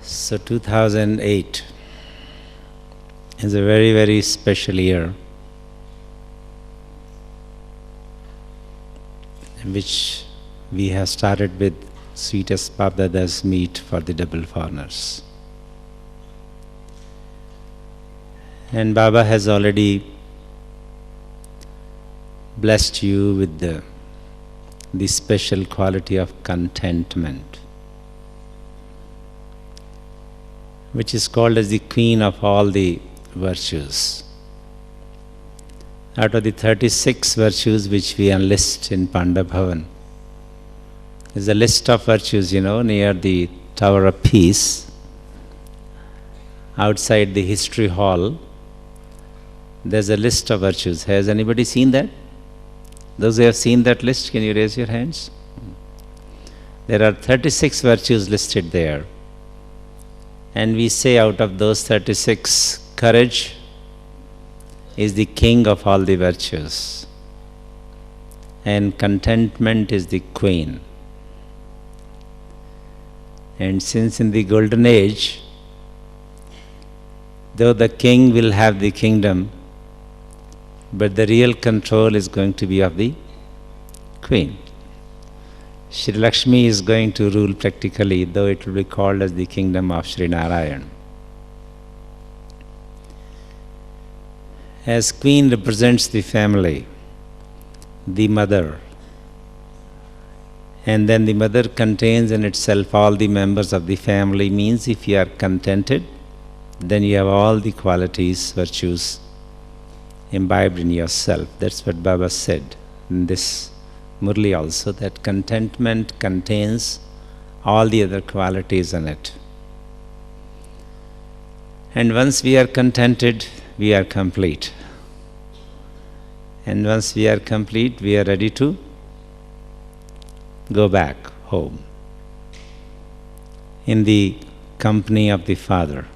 So 2008 is a very, very special year in which we have started with sweetest Bapdada's meet for the double foreigners. And Baba has already blessed you with the special quality of contentment, which is called as the queen of all the virtues. Out of the 36 virtues which we enlist in Panda Bhavan, is a list of virtues, near the Tower of Peace, outside the History Hall. There's a list of virtues. Has anybody seen that? Those who have seen that list, can you raise your hands? There are 36 virtues listed there. And we say out of those 36, courage is the king of all the virtues. And contentment is the queen. And since in the golden age, though the king will have the kingdom, but the real control is going to be of the queen. Shri Lakshmi is going to rule practically, though it will be called as the kingdom of Shri Narayan. As queen represents the family, the mother, and then the mother contains in itself all the members of the family, means if you are contented, then you have all the qualities, virtues imbibed in yourself. That's what Baba said in this Murli also, that contentment contains all the other qualities in it. And once we are contented, we are complete. And once we are complete, we are ready to go back home in the company of the Father.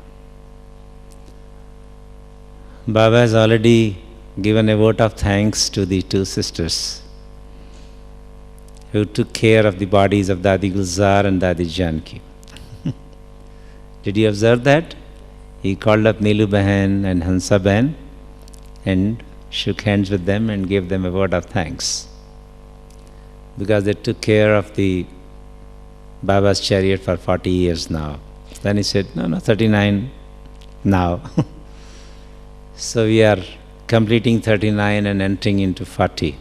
Baba has already given a vote of thanks to the two sisters who took care of the bodies of Dadi Gulzar and Dadi Janki. Did you observe that? He called up Neelu Bahan and Hansa Bahan and shook hands with them and gave them a word of thanks, because they took care of the Baba's chariot for 40 years now. Then he said, no, 39 now. So we are completing 39 and entering into 40.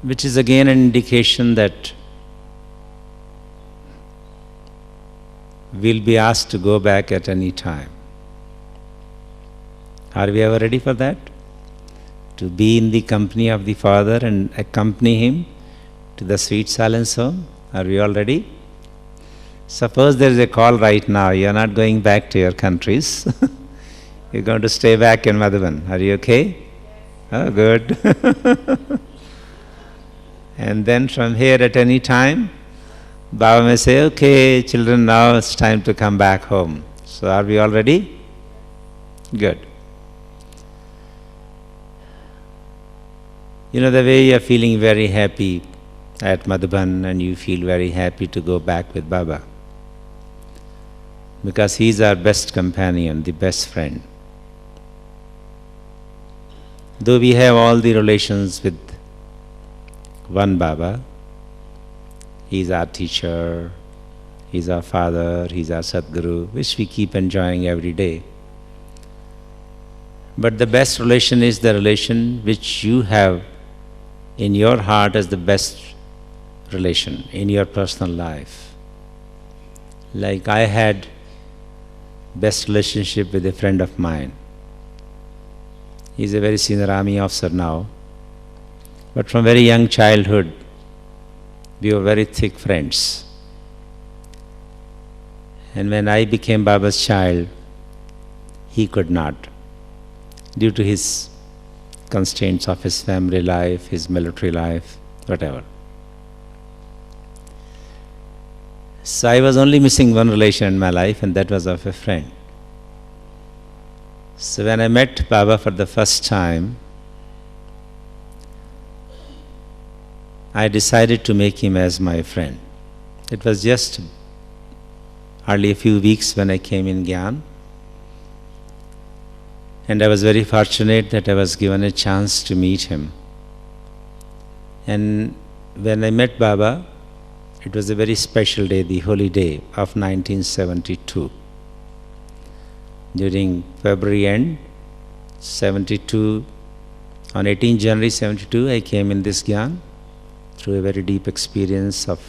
Which is again an indication that we'll be asked to go back at any time. Are we ever ready for that? To be in the company of the Father and accompany Him to the sweet silence home? Are we all ready? Suppose there is a call right now, you are not going back to your countries. You're going to stay back in Madhavan. Are you okay? Oh, good. And then from here at any time, Baba may say, okay, children, now it's time to come back home. So are we all ready? Good. The way you are feeling very happy at Madhavan and you feel very happy to go back with Baba, because he is our best companion, the best friend. Though we have all the relations with one Baba, he is our teacher, he is our father, he is our Sadguru, which we keep enjoying every day. But the best relation is the relation which you have in your heart as the best relation in your personal life. Like I had best relationship with a friend of mine. He is a very senior army officer now. But from very young childhood, we were very thick friends. And when I became Baba's child, he could not, due to his constraints of his family life, his military life, whatever. So I was only missing one relation in my life, and that was of a friend. So when I met Baba for the first time, I decided to make him as my friend. It was just hardly a few weeks when I came in Gyan, and I was very fortunate that I was given a chance to meet him. And when I met Baba, it was a very special day, the holy day of 1972. During February end, 72, on 18 January 72, I came in this Gyan through a very deep experience of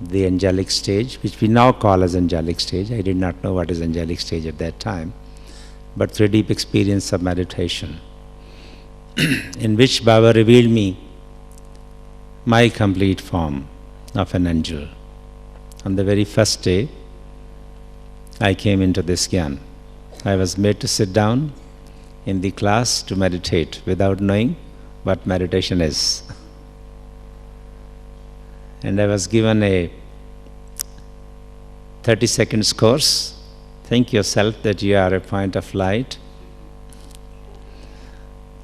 the angelic stage, which we now call as angelic stage. I did not know what is angelic stage at that time, but through a deep experience of meditation, in which Baba revealed me my complete form of an angel. On the very first day, I came into this Gyan. I was made to sit down in the class to meditate without knowing what meditation is. And I was given a 30 seconds course. Think yourself that you are a point of light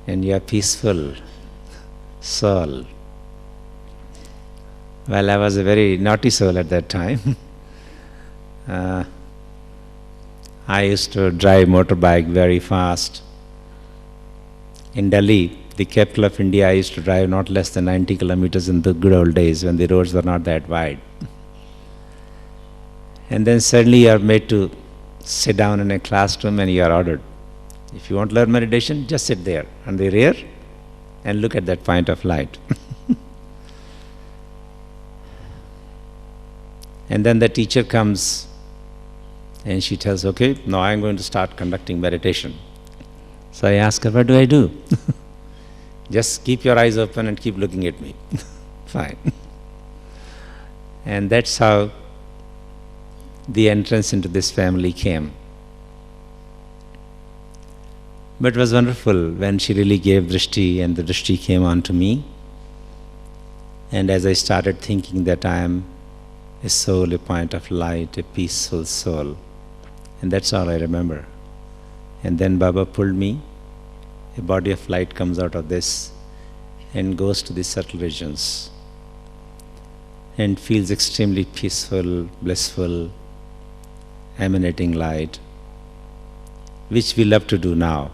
and you are peaceful soul. Well, I was a very naughty soul at that time. I used to drive motorbike very fast. In Delhi, the capital of India, I used to drive not less than 90 kilometers in the good old days when the roads were not that wide. And then suddenly you are made to sit down in a classroom and you are ordered, if you want to learn meditation, just sit there on the rear and look at that point of light. And then the teacher comes and she tells, okay, now I am going to start conducting meditation. So I ask her, what do I do? Just keep your eyes open and keep looking at me. Fine. And that's how the entrance into this family came. But it was wonderful when she really gave drishti and the drishti came on to me. And as I started thinking that I am a soul, a point of light, a peaceful soul, and that's all I remember. And then Baba pulled me, a body of light comes out of this and goes to the subtle regions and feels extremely peaceful, blissful, emanating light, which we love to do now,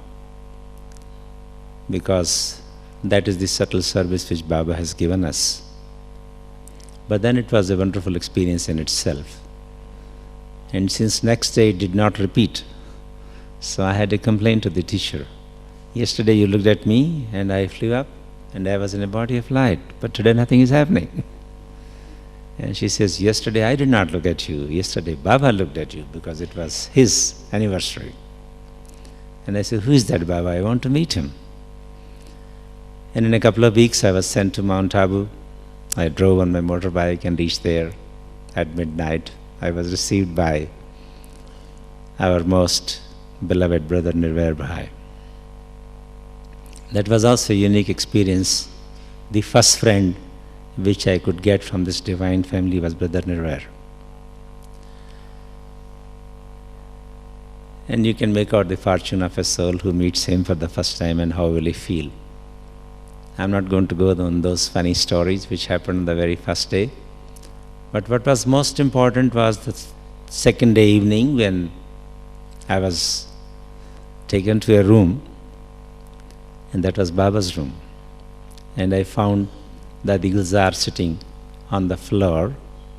because that is the subtle service which Baba has given us. But then it was a wonderful experience in itself. And since next day it did not repeat, so I had a complaint to the teacher. Yesterday you looked at me and I flew up and I was in a body of light, but today nothing is happening. And she says, yesterday I did not look at you, yesterday Baba looked at you because it was his anniversary. And I said, who is that Baba? I want to meet him. And in a couple of weeks I was sent to Mount Abu. I drove on my motorbike and reached there at midnight. I was received by our most beloved brother Nirvair Bhai. That was also a unique experience. The first friend which I could get from this divine family was Brother Nirvair. And you can make out the fortune of a soul who meets him for the first time and how will he feel. I'm not going to go on those funny stories which happened on the very first day. But what was most important was the second day evening when I was taken to a room, and that was Baba's room. And I found Dadi Gulzar sitting on the floor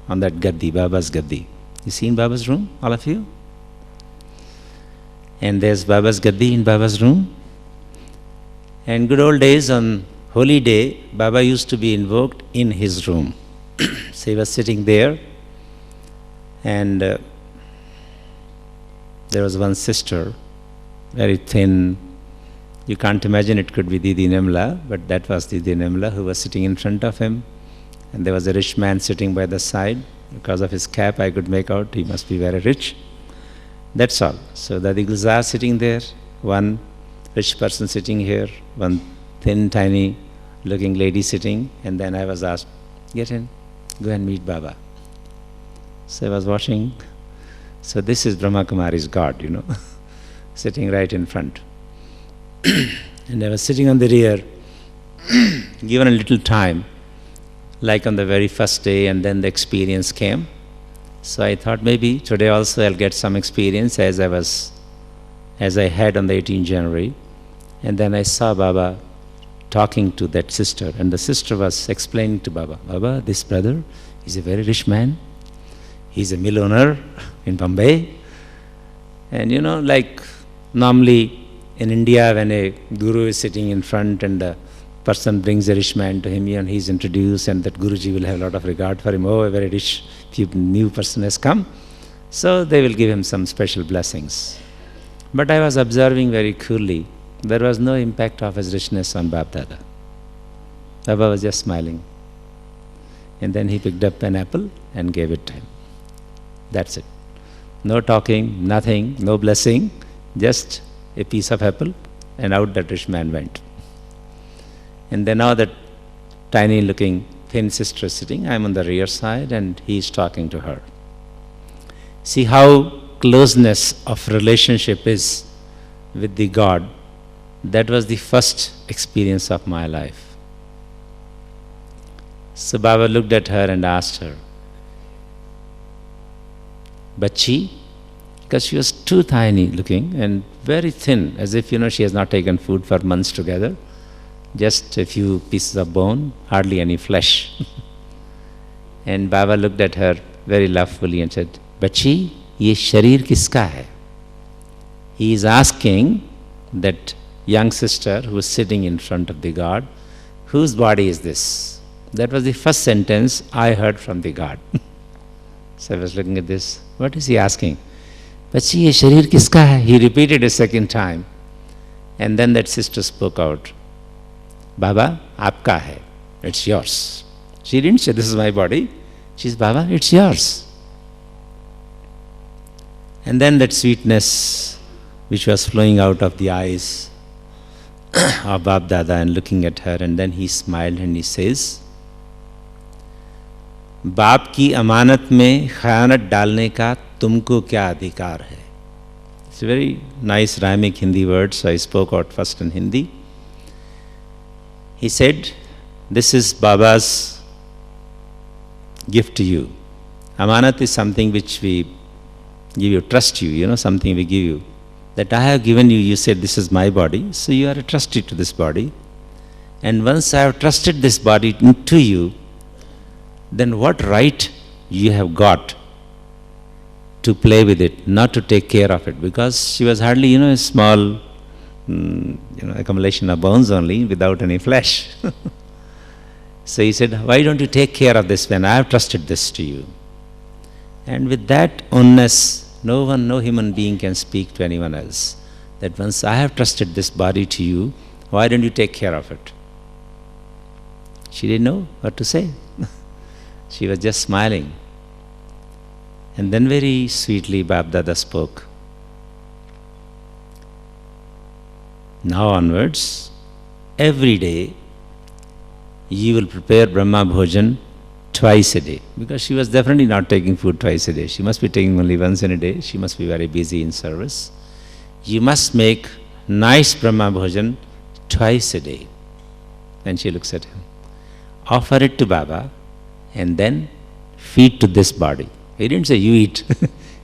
on that gaddi, Baba's gaddi. You seen Baba's room, all of you? And there's Baba's gaddi in Baba's room. And good old days on holy day, Baba used to be invoked in his room. So he was sitting there, and there was one sister, very thin. You can't imagine it could be Didi Nimla, but that was Didi Nimla who was sitting in front of him. And there was a rich man sitting by the side. Because of his cap, I could make out he must be very rich. That's all. So Dadi Gulzar sitting there, one rich person sitting here, one thin, tiny looking lady sitting, and then I was asked, get in, go and meet Baba. So I was watching. So this is Brahma Kumari's God, you know, sitting right in front. And I was sitting on the rear, given a little time. like on the very first day, and then the experience came. So I thought maybe today also I'll get some experience as I had on the 18th January. And then I saw Baba talking to that sister, and the sister was explaining to Baba, Baba, this brother is a very rich man. He's a mill owner in Bombay. And like normally in India, when a guru is sitting in front and the person brings a rich man to him and he's introduced, and that Guruji will have a lot of regard for him. Oh, a very rich new person has come. So they will give him some special blessings. But I was observing very coolly, there was no impact of his richness on Bapdada. Baba was just smiling. And then he picked up an apple and gave it to him. That's it. No talking, nothing, no blessing, just a piece of apple, and out that rich man went. And then now that tiny looking thin sister is sitting, I'm on the rear side and he's talking to her. See how closeness of relationship is with the God. That was the first experience of my life. So Baba looked at her and asked her, Bachi, because she was too tiny looking and very thin, as if she has not taken food for months together. Just a few pieces of bone, hardly any flesh. And Baba looked at her very lovefully and said, Bachi, ye sharir kiska hai? He is asking that young sister who is sitting in front of the God, whose body is this? That was the first sentence I heard from the God. So I was looking at this. What is he asking? Bachi, ye sharir kiska hai? He repeated a second time. And then that sister spoke out, Baba, aapka hai. It's yours. She didn't say, this is my body. She said, Baba, it's yours. And then that sweetness which was flowing out of the eyes of Bapdada and looking at her, and then he smiled and he says, बाप की अमानत में खयानत डालने का तुमको क्या अधिकार है? It's a very nice rhyming Hindi word, so I spoke out first in Hindi. He said, this is Baba's gift to you. Amanat is something which we give you, trust you, something we give you. That I have given you, you said this is my body, so you are trusted to this body. And once I have trusted this body to you, then what right you have got to play with it, not to take care of it? Because she was hardly, a small accumulation of bones only, without any flesh. So he said, why don't you take care of this when I have trusted this to you? And with that oneness, no human being can speak to anyone else. That once I have trusted this body to you, why don't you take care of it? She didn't know what to say. She was just smiling. And then very sweetly Bapdada spoke. Now onwards, every day, you will prepare Brahma Bhojan twice a day. Because she was definitely not taking food twice a day. She must be taking only once in a day. She must be very busy in service. You must make nice Brahma Bhojan twice a day. Then she looks at him. Offer it to Baba and then feed to this body. He didn't say you eat.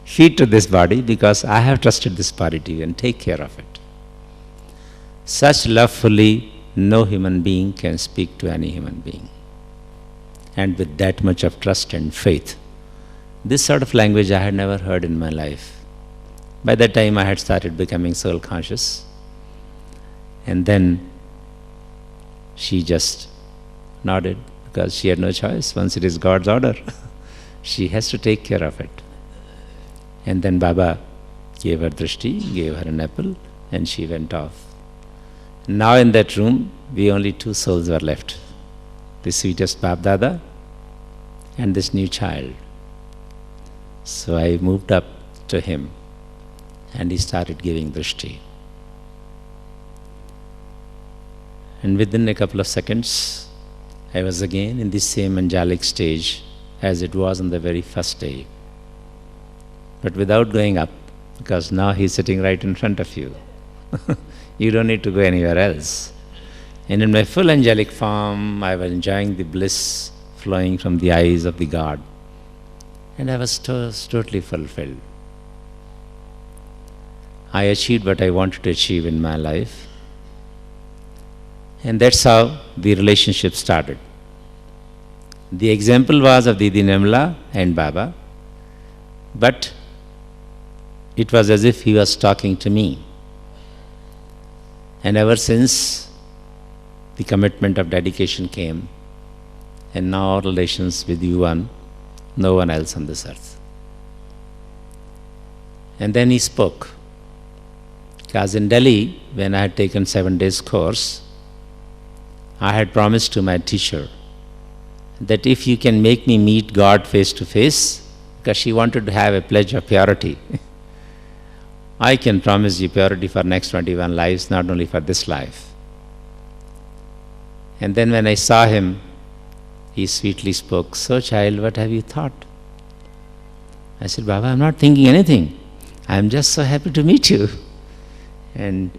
Feed to this body because I have trusted this body to you and take care of it. Such lovefully, no human being can speak to any human being. And with that much of trust and faith. This sort of language I had never heard in my life. By that time I had started becoming soul conscious. And then she just nodded because she had no choice. Once it is God's order, she has to take care of it. And then Baba gave her drishti, gave her an apple, and she went off. Now in that room, only two souls were left. The sweetest Bapdada and this new child. So I moved up to him and he started giving drishti. And within a couple of seconds, I was again in the same angelic stage as it was on the very first day. But without going up, because now he's sitting right in front of you. You don't need to go anywhere else. And in my full angelic form, I was enjoying the bliss flowing from the eyes of the God. And I was totally fulfilled. I achieved what I wanted to achieve in my life. And that's how the relationship started. The example was of Didi Nirmala and Baba, but it was as if he was talking to me. And ever since, the commitment of dedication came, and now our relations with you and no one else on this earth. And then he spoke. Because in Delhi, when I had taken 7 days course, I had promised to my teacher that if you can make me meet God face to face, because she wanted to have a pledge of purity, I can promise you purity for next 21 lives, not only for this life. And then when I saw him, he sweetly spoke, "So child, what have you thought?" I said, "Baba, I'm not thinking anything. I'm just so happy to meet you." And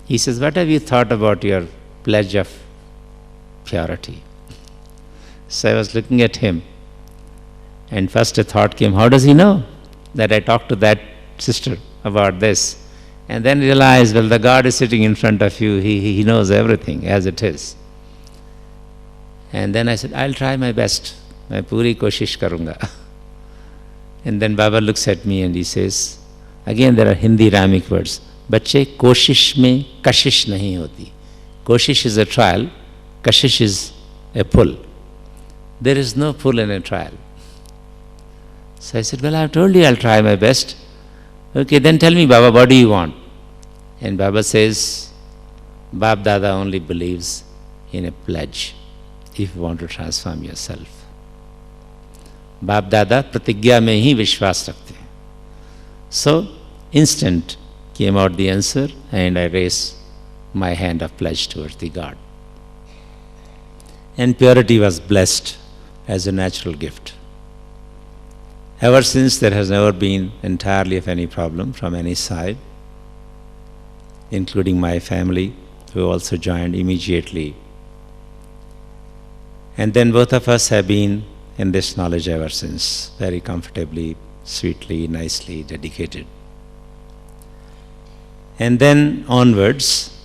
he says, "What have you thought about your pledge of purity?" So I was looking at him, and first a thought came, how does he know that I talked to that sister about this? And then realized, well, the God is sitting in front of you, he knows everything as it is. And then I said, I'll try my best. Main puri koshish karunga. And then Baba looks at me and he says, again there are Hindi rhymic words, बच्चे कोशिश में कशिश नहीं होती. Koshish is a trial, kashish is a pull. There is no pull in a trial. So I said, well, I've told you I'll try my best. Okay, then tell me, Baba, what do you want? And Baba says, Bapdada only believes in a pledge if you want to transform yourself. Bapdada pratigya mein hi vishwas rakhte hain. So, instant came out the answer, and I raised my hand of pledge towards the God. And purity was blessed as a natural gift. Ever since, there has never been entirely of any problem from any side, including my family, who also joined immediately. And then both of us have been in this knowledge ever since, very comfortably, sweetly, nicely, dedicated. And then onwards,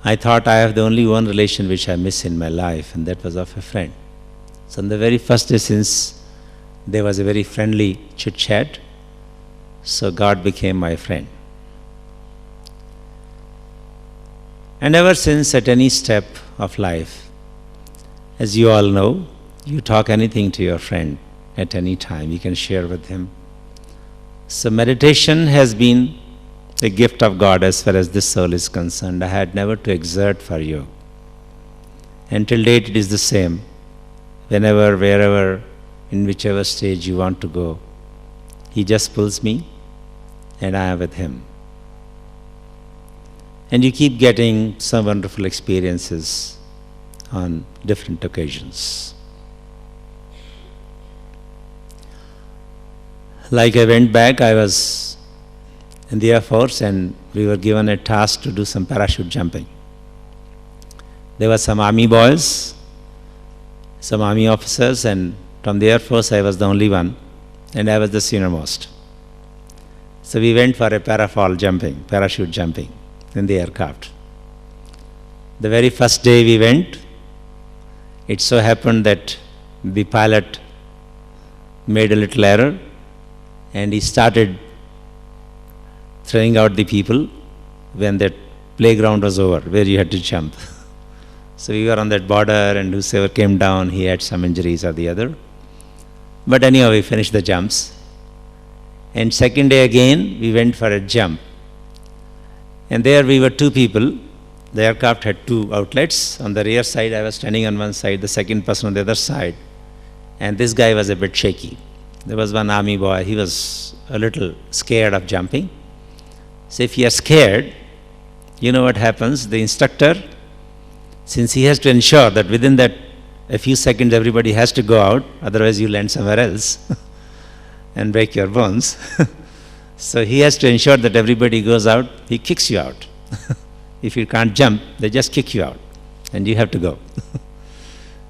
I thought I have the only one relation which I miss in my life, and that was of a friend. So on the very first day, since there was a very friendly chit-chat, so God became my friend. And ever since, at any step of life, as you all know, you talk anything to your friend at any time, you can share with him. So meditation has been a gift of God as far as this soul is concerned. I had never to exert for you. Until date it is the same. Whenever, wherever, in whichever stage you want to go, he just pulls me and I am with him. And you keep getting some wonderful experiences on different occasions. Like I went back, I was in the Air Force and we were given a task to do some parachute jumping. There were some army boys, some army officers, and from the Air Force I was the only one, and I was the senior most. So we went for a parachute jumping in the aircraft. The very first day we went, it so happened that the pilot made a little error and he started throwing out the people when that playground was over, where you had to jump. So we were on that border, and whoever came down, he had some injuries or the other. But anyhow, we finished the jumps. And second day again, we went for a jump. And there we were 2 people. The aircraft had 2 outlets. On the rear side, I was standing on one side, the second person on the other side. And this guy was a bit shaky. There was one army boy, he was a little scared of jumping. So if you are scared, you know what happens? The instructor, since he has to ensure that within that a few seconds everybody has to go out, otherwise you land somewhere else and break your bones. So he has to ensure that everybody goes out, he kicks you out. If you can't jump, they just kick you out and you have to go.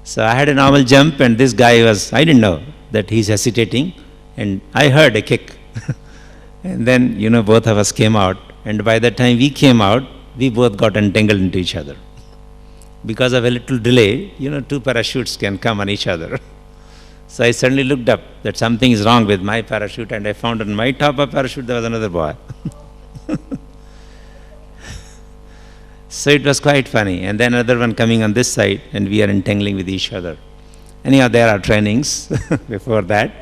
So I had a normal jump, and this guy I didn't know that he's hesitating, and I heard a kick. And then, both of us came out, and by the time we came out, we both got entangled into each other. Because of a little delay, two parachutes can come on each other. So I suddenly looked up that something is wrong with my parachute, and I found on my top of parachute there was another boy. So it was quite funny. And then another one coming on this side, and we are entangling with each other. Anyhow, there are trainings before that.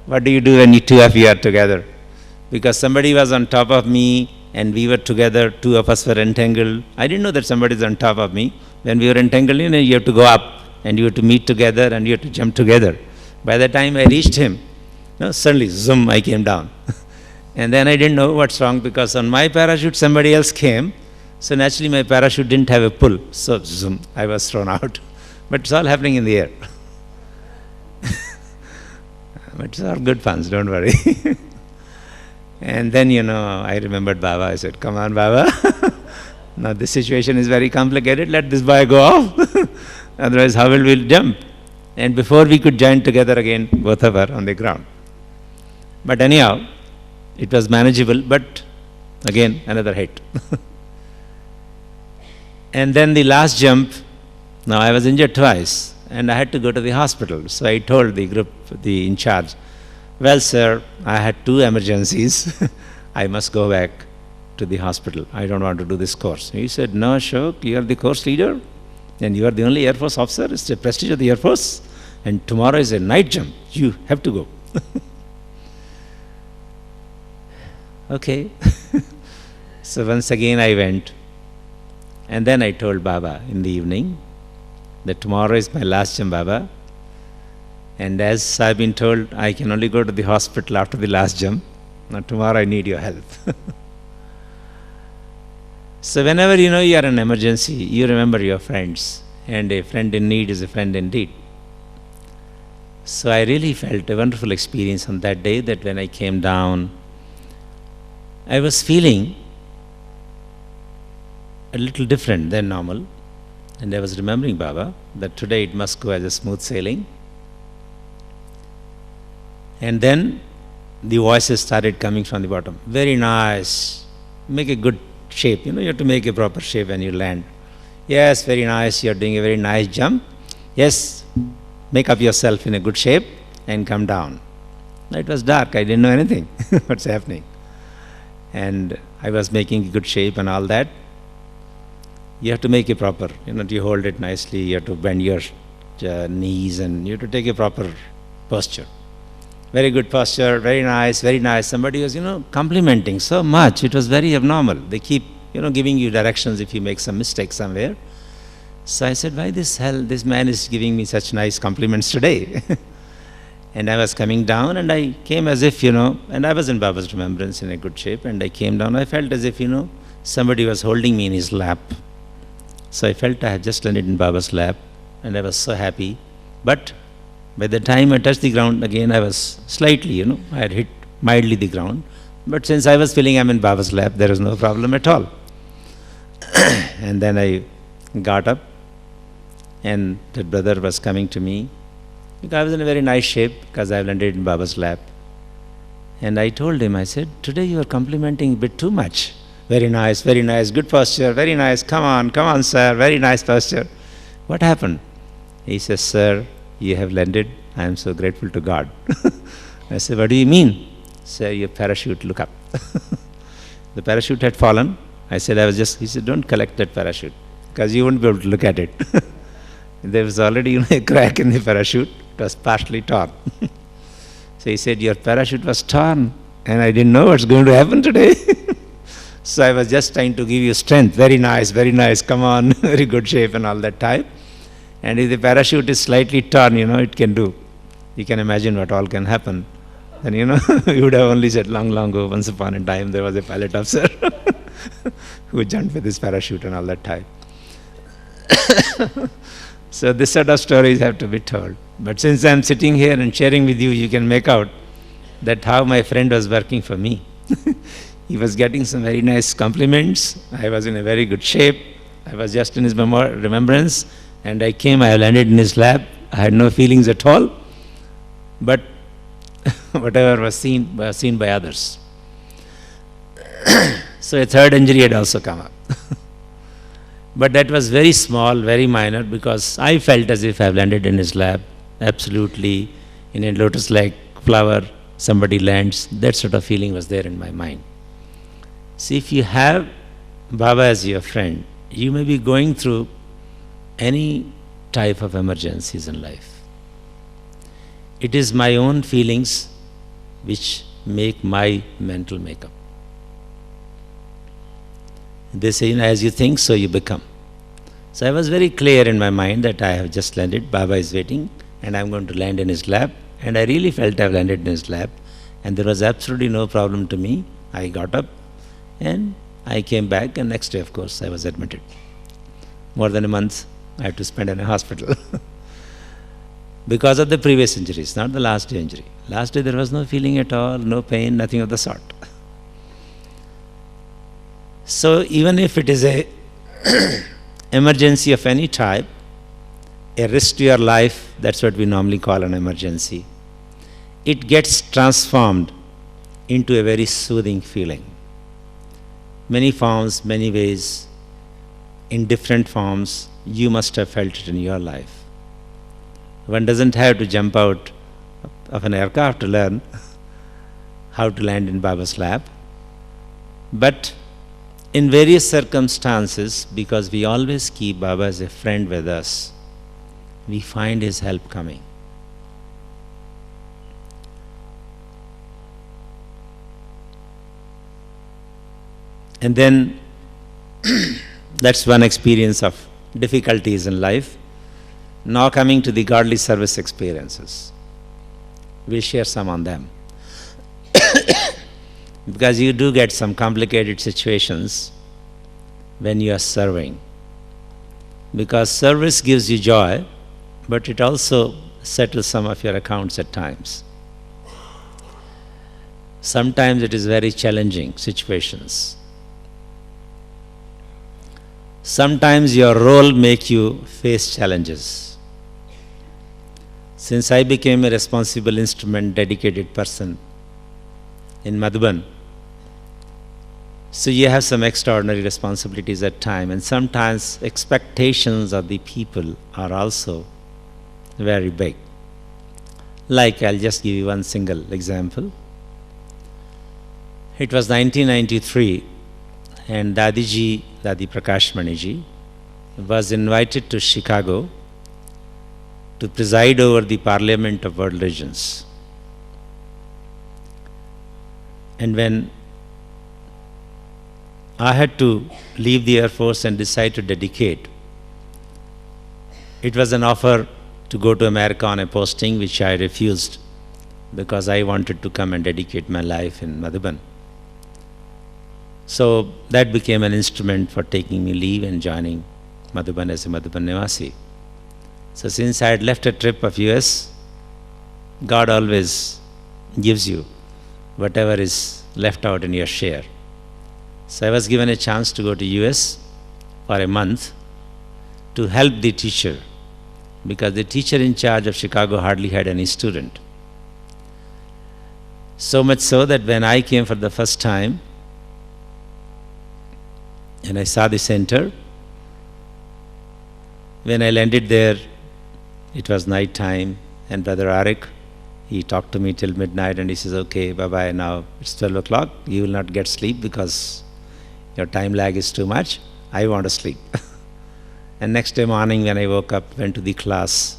What do you do when two of you are together? Because somebody was on top of me, and we were together, two of us were entangled. I didn't know that somebody is on top of me. When we were entangled, you have to go up, and you have to meet together, and you have to jump together. By the time I reached him, suddenly, zoom, I came down. And then I didn't know what's wrong, because on my parachute somebody else came. So naturally my parachute didn't have a pull. So zoom, I was thrown out. But it's all happening in the air. But it's all good fun, don't worry. And then, I remembered Baba. I said, come on, Baba. Now this situation is very complicated. Let this boy go off. Otherwise, how will we jump? And before we could join together again, both of us on the ground. But anyhow, it was manageable, but again, another hit. And then the last jump, now I was injured twice, and I had to go to the hospital. So I told the group, the in charge, well, sir, I had two emergencies. I must go back to the hospital. I don't want to do this course. He said, no, Ashok, you are the course leader, and you are the only Air Force officer. It's the prestige of the Air Force. And tomorrow is a night jump. You have to go. Okay. So once again I went. And then I told Baba in the evening that tomorrow is my last jump, Baba. And as I've been told, I can only go to the hospital after the last jump. Now tomorrow I need your help. So whenever you are in emergency, you remember your friends. And a friend in need is a friend indeed. So I really felt a wonderful experience on that day, that when I came down, I was feeling a little different than normal. And I was remembering Baba, that today it must go as a smooth sailing. And then the voices started coming from the bottom. Very nice. Make a good shape. You have to make a proper shape when you land. Yes, very nice. You're doing a very nice jump. Yes, make up yourself in a good shape and come down. It was dark. I didn't know anything. What's happening? And I was making a good shape and all that. You have to make it proper. You hold it nicely. You have to bend your knees, and you have to take a proper posture. Very good posture, very nice, very nice. Somebody was, complimenting so much. It was very abnormal. They keep, giving you directions if you make some mistake somewhere. So I said, why this man is giving me such nice compliments today? And I was coming down, and I came as if, and I was in Baba's remembrance in a good shape, and I came down. I felt as if, somebody was holding me in his lap. So I felt I had just landed in Baba's lap, and I was so happy. But by the time I touched the ground again, I was slightly, I had hit mildly the ground. But since I was feeling I'm in Baba's lap, there was no problem at all. And then I got up, and that brother was coming to me. I was in a very nice shape because I landed in Baba's lap. And I told him, I said, today you are complimenting a bit too much. Very nice, good posture, very nice, come on, sir, very nice posture. What happened? He says, sir, you have landed. I am so grateful to God. I said, what do you mean? Sir, your parachute, look up. The parachute had fallen. I said, he said, don't collect that parachute because you won't be able to look at it. There was already a crack in the parachute. It was partially torn. So he said, your parachute was torn and I didn't know what's going to happen today. So I was just trying to give you strength. Very nice, come on, very good shape and all that type. And if the parachute is slightly torn, it can do. You can imagine what all can happen. And you would have only said long ago, once upon a time, there was a pilot officer who jumped with his parachute and all that type. So this sort of stories have to be told. But since I'm sitting here and sharing with you, you can make out that how my friend was working for me. He was getting some very nice compliments. I was in a very good shape. I was just in his remembrance. And I came, I landed in his lap. I had no feelings at all. But whatever was seen by others. So a third injury had also come up. But that was very small, very minor, because I felt as if I have landed in his lap, absolutely in a lotus-like flower, somebody lands. That sort of feeling was there in my mind. See, if you have Baba as your friend, you may be going through any type of emergencies in life. It is my own feelings which make my mental makeup. They say, as you think, so you become. So I was very clear in my mind that I have just landed, Baba is waiting, and I'm going to land in his lap. And I really felt I've landed in his lap. And there was absolutely no problem to me. I got up and I came back, and next day, of course, I was admitted. More than a month I had to spend in a hospital. Because of the previous injuries, not the last day injury. Last day there was no feeling at all, no pain, nothing of the sort. So even if it is a emergency of any type, a risk to your life, that's what we normally call an emergency, it gets transformed into a very soothing feeling. Many forms, many ways, in different forms, you must have felt it in your life. One doesn't have to jump out of an aircraft to learn how to land in Baba's lap. But in various circumstances, because we always keep Baba as a friend with us, we find his help coming. And then that's one experience of difficulties in life. Now coming to the godly service experiences. We'll share some on them. Because you do get some complicated situations when you are serving. Because service gives you joy, but it also settles some of your accounts at times. Sometimes it is very challenging situations. Sometimes your role makes you face challenges. Since I became a responsible instrument, dedicated person in Madhuban, so you have some extraordinary responsibilities at times, and sometimes expectations of the people are also very big. Like, I'll just give you one single example. It was 1993, and Dadi Prakash Maniji, was invited to Chicago to preside over the Parliament of World Religions. And when I had to leave the Air Force and decide to dedicate, it was an offer to go to America on a posting, which I refused because I wanted to come and dedicate my life in Madhuban. So that became an instrument for taking me leave and joining Madhuban as a Madhuban Nivasi. So since I had left a trip of US, God always gives you whatever is left out in your share. So I was given a chance to go to US for a month to help the teacher, because the teacher in charge of Chicago hardly had any student. So much so that when I came for the first time and I saw the center, when I landed there, it was night time, and Brother Arik, he talked to me till midnight, and he says, okay, bye-bye, now it's 12 o'clock, you will not get sleep because your time lag is too much, I want to sleep. And next day morning when I woke up, went to the class,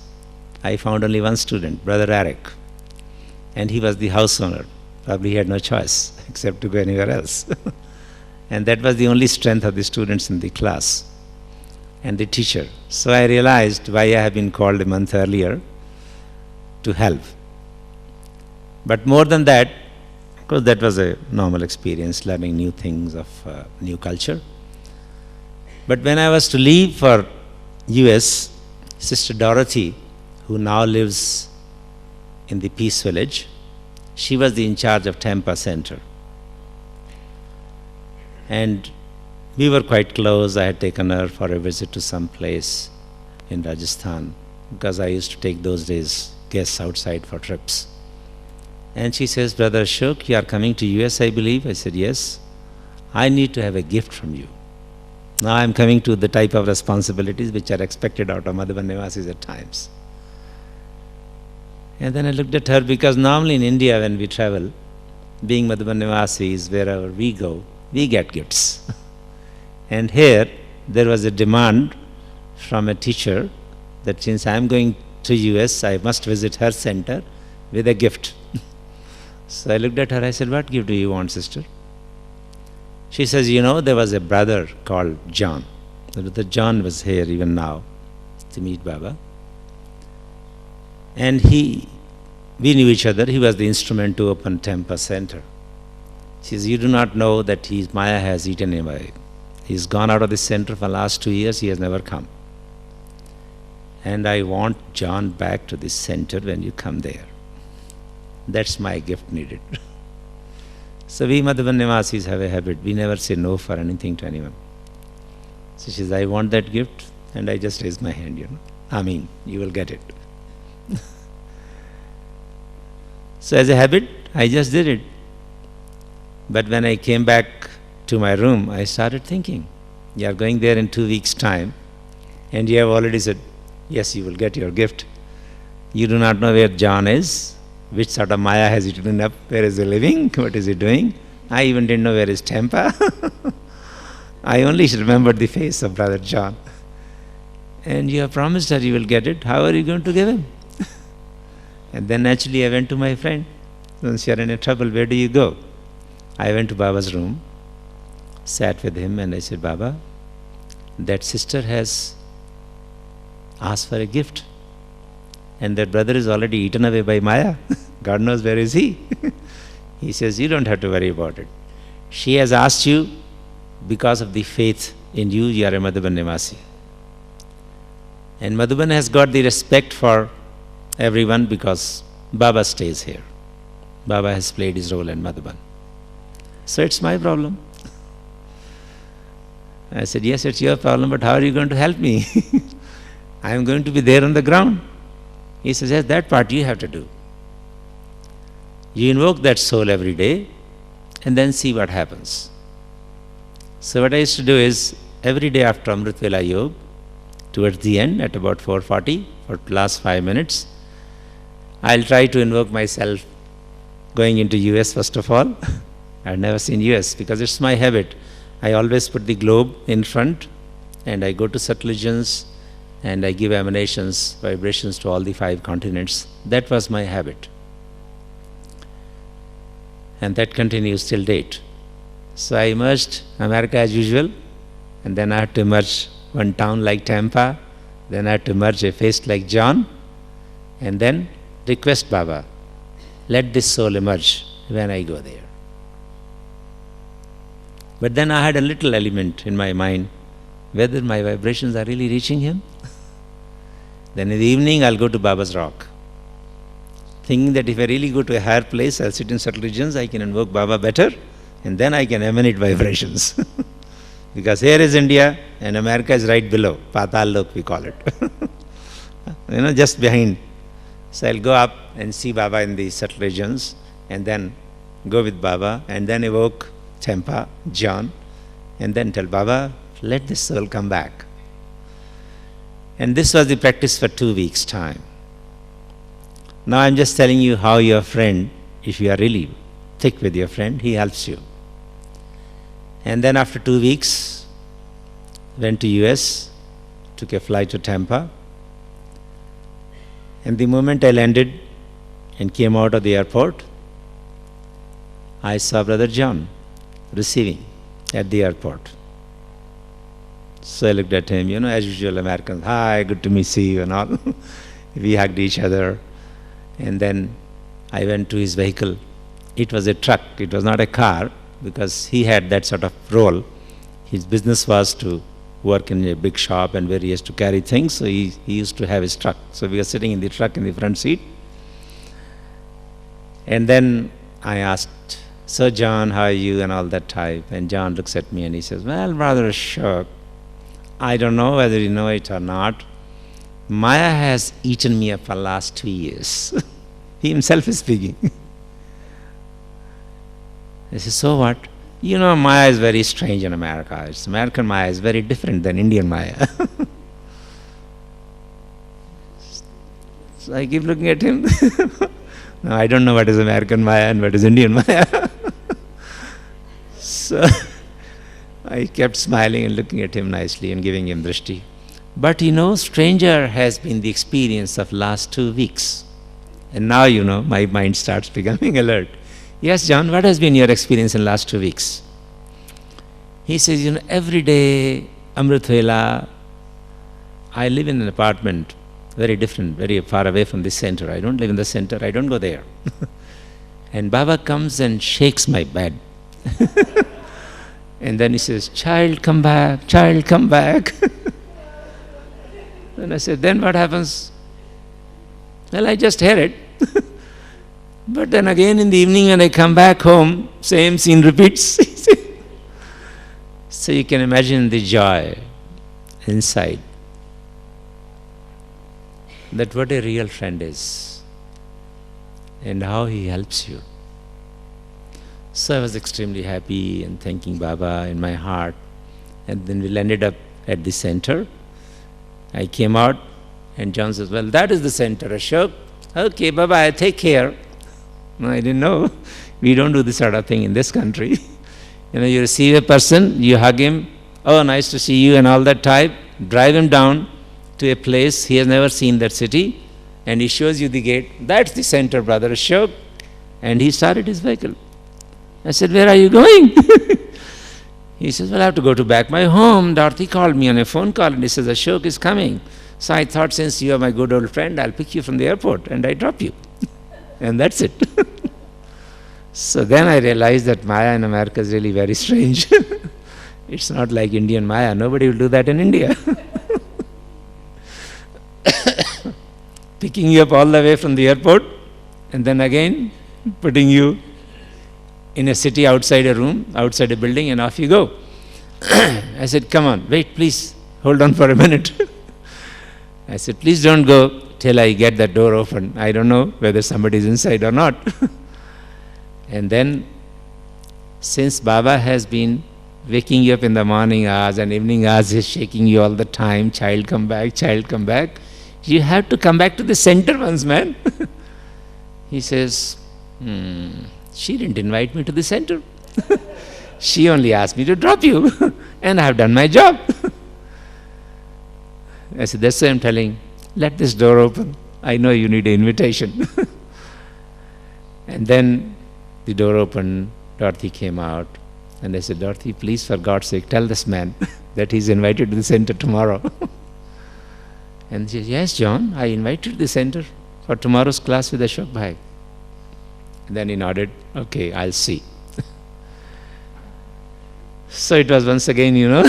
I found only one student, Brother Arik, and he was the house owner. Probably he had no choice except to go anywhere else. And that was the only strength of the students in the class and the teacher. So I realized why I have been called a month earlier to help. But more than that, of course, that was a normal experience, learning new things of new culture. But when I was to leave for US, Sister Dorothy, who now lives in the Peace Village, she was the in charge of Tampa Center. And we were quite close. I had taken her for a visit to some place. in Rajasthan, because I used to take those days guests outside for trips. And she says, Brother Ashok, you are coming to US, I believe. I said, yes. I need to have a gift from you. Now I am coming to the type of responsibilities which are expected out of Madhavan Nivasis at times. And then I looked at her, because normally in India when we travel, being Madhavan Nivasis, wherever we go, we get gifts. And here there was a demand from a teacher that since I am going to US, I must visit her center with a gift. So I looked at her, I said, what gift do you want, sister? She says, you know, there was a brother called John. Brother John was here even now to meet Baba. And we knew each other. He was the instrument to open Tempa Center. She says, you do not know that Maya has eaten him away. He's gone out of the center for the last 2 years. He has never come. And I want John back to the center when you come there. That's my gift needed. So we Madhavan Nivasis have a habit. We never say no for anything to anyone. So she says, I want that gift. And I just raise my hand, you know. Amin, you will get it. So as a habit, I just did it. But when I came back to my room, I started thinking, you are going there in 2 weeks' time, and you have already said, yes, you will get your gift. You do not know where John is, which sort of Maya has eaten up, where is he living, what is he doing. I even didn't know where is Tempa. I only remembered the face of Brother John. And you have promised her you will get it. How are you going to give him? And then naturally I went to my friend. Since you are in a trouble, where do you go? I went to Baba's room, sat with him, and I said, Baba, that sister has asked for a gift. And that brother is already eaten away by Maya. God knows where is he. He says, you don't have to worry about it. She has asked you because of the faith in you, you are a Madhavan Nivasi. And Madhavan has got the respect for everyone because Baba stays here. Baba has played his role in Madhavan. So it's my problem. I said, yes, it's your problem, but how are you going to help me? I am going to be there on the ground. He says, yes, that part you have to do. You invoke that soul every day and then see what happens. So what I used to do is, every day after Amrit Vela Yoga, towards the end at about 4:40, for the last 5 minutes, I'll try to invoke myself going into US first of all. I've never seen US because it's my habit. I always put the globe in front and I go to subtle regions and I give emanations, vibrations to all the 5 continents. That was my habit. And that continues till date. So I emerged America as usual, and then I had to emerge one town like Tampa, then I had to emerge a face like John, and then request Baba, let this soul emerge when I go there. But then I had a little element in my mind, whether my vibrations are really reaching him. Then in the evening I'll go to Baba's rock, thinking that if I really go to a higher place, I'll sit in subtle regions, I can invoke Baba better, and then I can emanate vibrations. Because here is India and America is right below, Patal Lok we call it. Just behind. So I'll go up and see Baba in the subtle regions, and then go with Baba, and then evoke Tempa, John, and then tell Baba, let this soul come back. And this was the practice for 2 weeks' time. Now I'm just telling you how your friend, if you are really thick with your friend, he helps you. And then after 2 weeks, went to US, took a flight to Tampa. And the moment I landed and came out of the airport, I saw Brother John receiving at the airport. So I looked at him, as usual Americans, hi, good to see you and all. We hugged each other. And then I went to his vehicle. It was a truck, it was not a car, because he had that sort of role. His business was to work in a big shop and where he has to carry things, so he used to have his truck. So we were sitting in the truck in the front seat. And then I asked, so John, how are you and all that type? And John looks at me and he says, well, Brother Ashok, I don't know whether you know it or not, Maya has eaten me up for the last 2 years. He himself is speaking. I said, so what? You know, Maya is very strange in America. It's American Maya is very different than Indian Maya. So I keep looking at him. No, I don't know what is American Maya and what is Indian Maya. So I kept smiling and looking at him nicely and giving him drishti. But you know, stranger has been the experience of last 2 weeks. And now, you know, my mind starts becoming alert. Yes, John, what has been your experience in last 2 weeks? He says, you know, every day, Amrit Vela, I live in an apartment, very different, very far away from this center. I don't live in the center, I don't go there. And Baba comes and shakes my bed. And then he says, child, come back, child, come back. And I said, then what happens? Well, I just hear it. But then again in the evening when I come back home, same scene repeats. So you can imagine the joy inside. That what a real friend is and how he helps you. So I was extremely happy and thanking Baba in my heart. And then we landed up at the center. I came out and John says, well, that is the center, Ashok. Okay, bye-bye, take care. No, I didn't know. We don't do this sort of thing in this country. You know, you receive a person, you hug him, oh, nice to see you and all that type, drive him down to a place, he has never seen that city, and he shows you the gate. That's the center, brother Ashok. And he started his vehicle. I said, where are you going? He says, well, I have to go to back my home. Dorothy called me on a phone call and he says, Ashok is coming. So I thought, since you are my good old friend, I'll pick you from the airport and I drop you. And that's it. So then I realized that Maya in America is really very strange. It's not like Indian Maya. Nobody will do that in India. Picking you up all the way from the airport and then again putting you in a city outside a room, outside a building, and off you go. I said, come on, wait, please, hold on for a minute. I said, please don't go till I get that door open. I don't know whether somebody is inside or not. And then, since Baba has been waking you up in the morning hours and evening hours, he's shaking you all the time, child come back, you have to come back to the center once, man. He says, she didn't invite me to the center. She only asked me to drop you. And I have done my job. I said, that's why I'm telling, let this door open. I know you need an invitation. And then the door opened, Dorothy came out. And I said, Dorothy, please, for God's sake, tell this man that he's invited to the center tomorrow. And she said, yes, John, I invited the center for tomorrow's class with Ashok Bhai. And then he nodded, okay, I'll see. So it was once again, you know,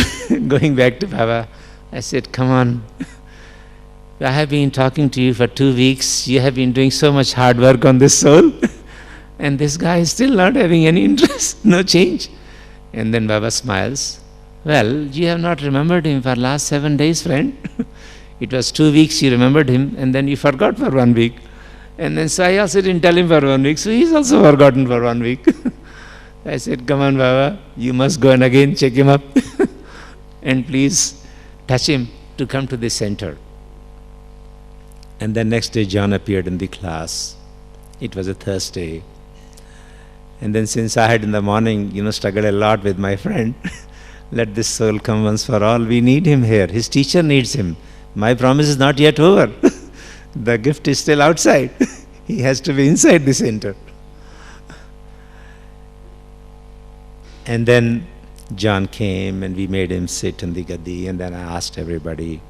going back to Baba. I said, come on, I have been talking to you for 2 weeks. You have been doing so much hard work on this soul. And this guy is still not having any interest, no change. And then Baba smiles. Well, you have not remembered him for last 7 days, friend. It was 2 weeks you remembered him and then you forgot for 1 week. And then so I also didn't tell him for 1 week, so he's also forgotten for 1 week. I said, come on, Baba, you must go and again check him up. And please touch him to come to the center. And then next day John appeared in the class. It was a Thursday. And then since I had in the morning, you know, struggled a lot with my friend, let this soul come once for all. We need him here. His teacher needs him. My promise is not yet over. The gift is still outside. He has to be inside the center. And then John came and we made him sit in the gaddi, and then I asked everybody,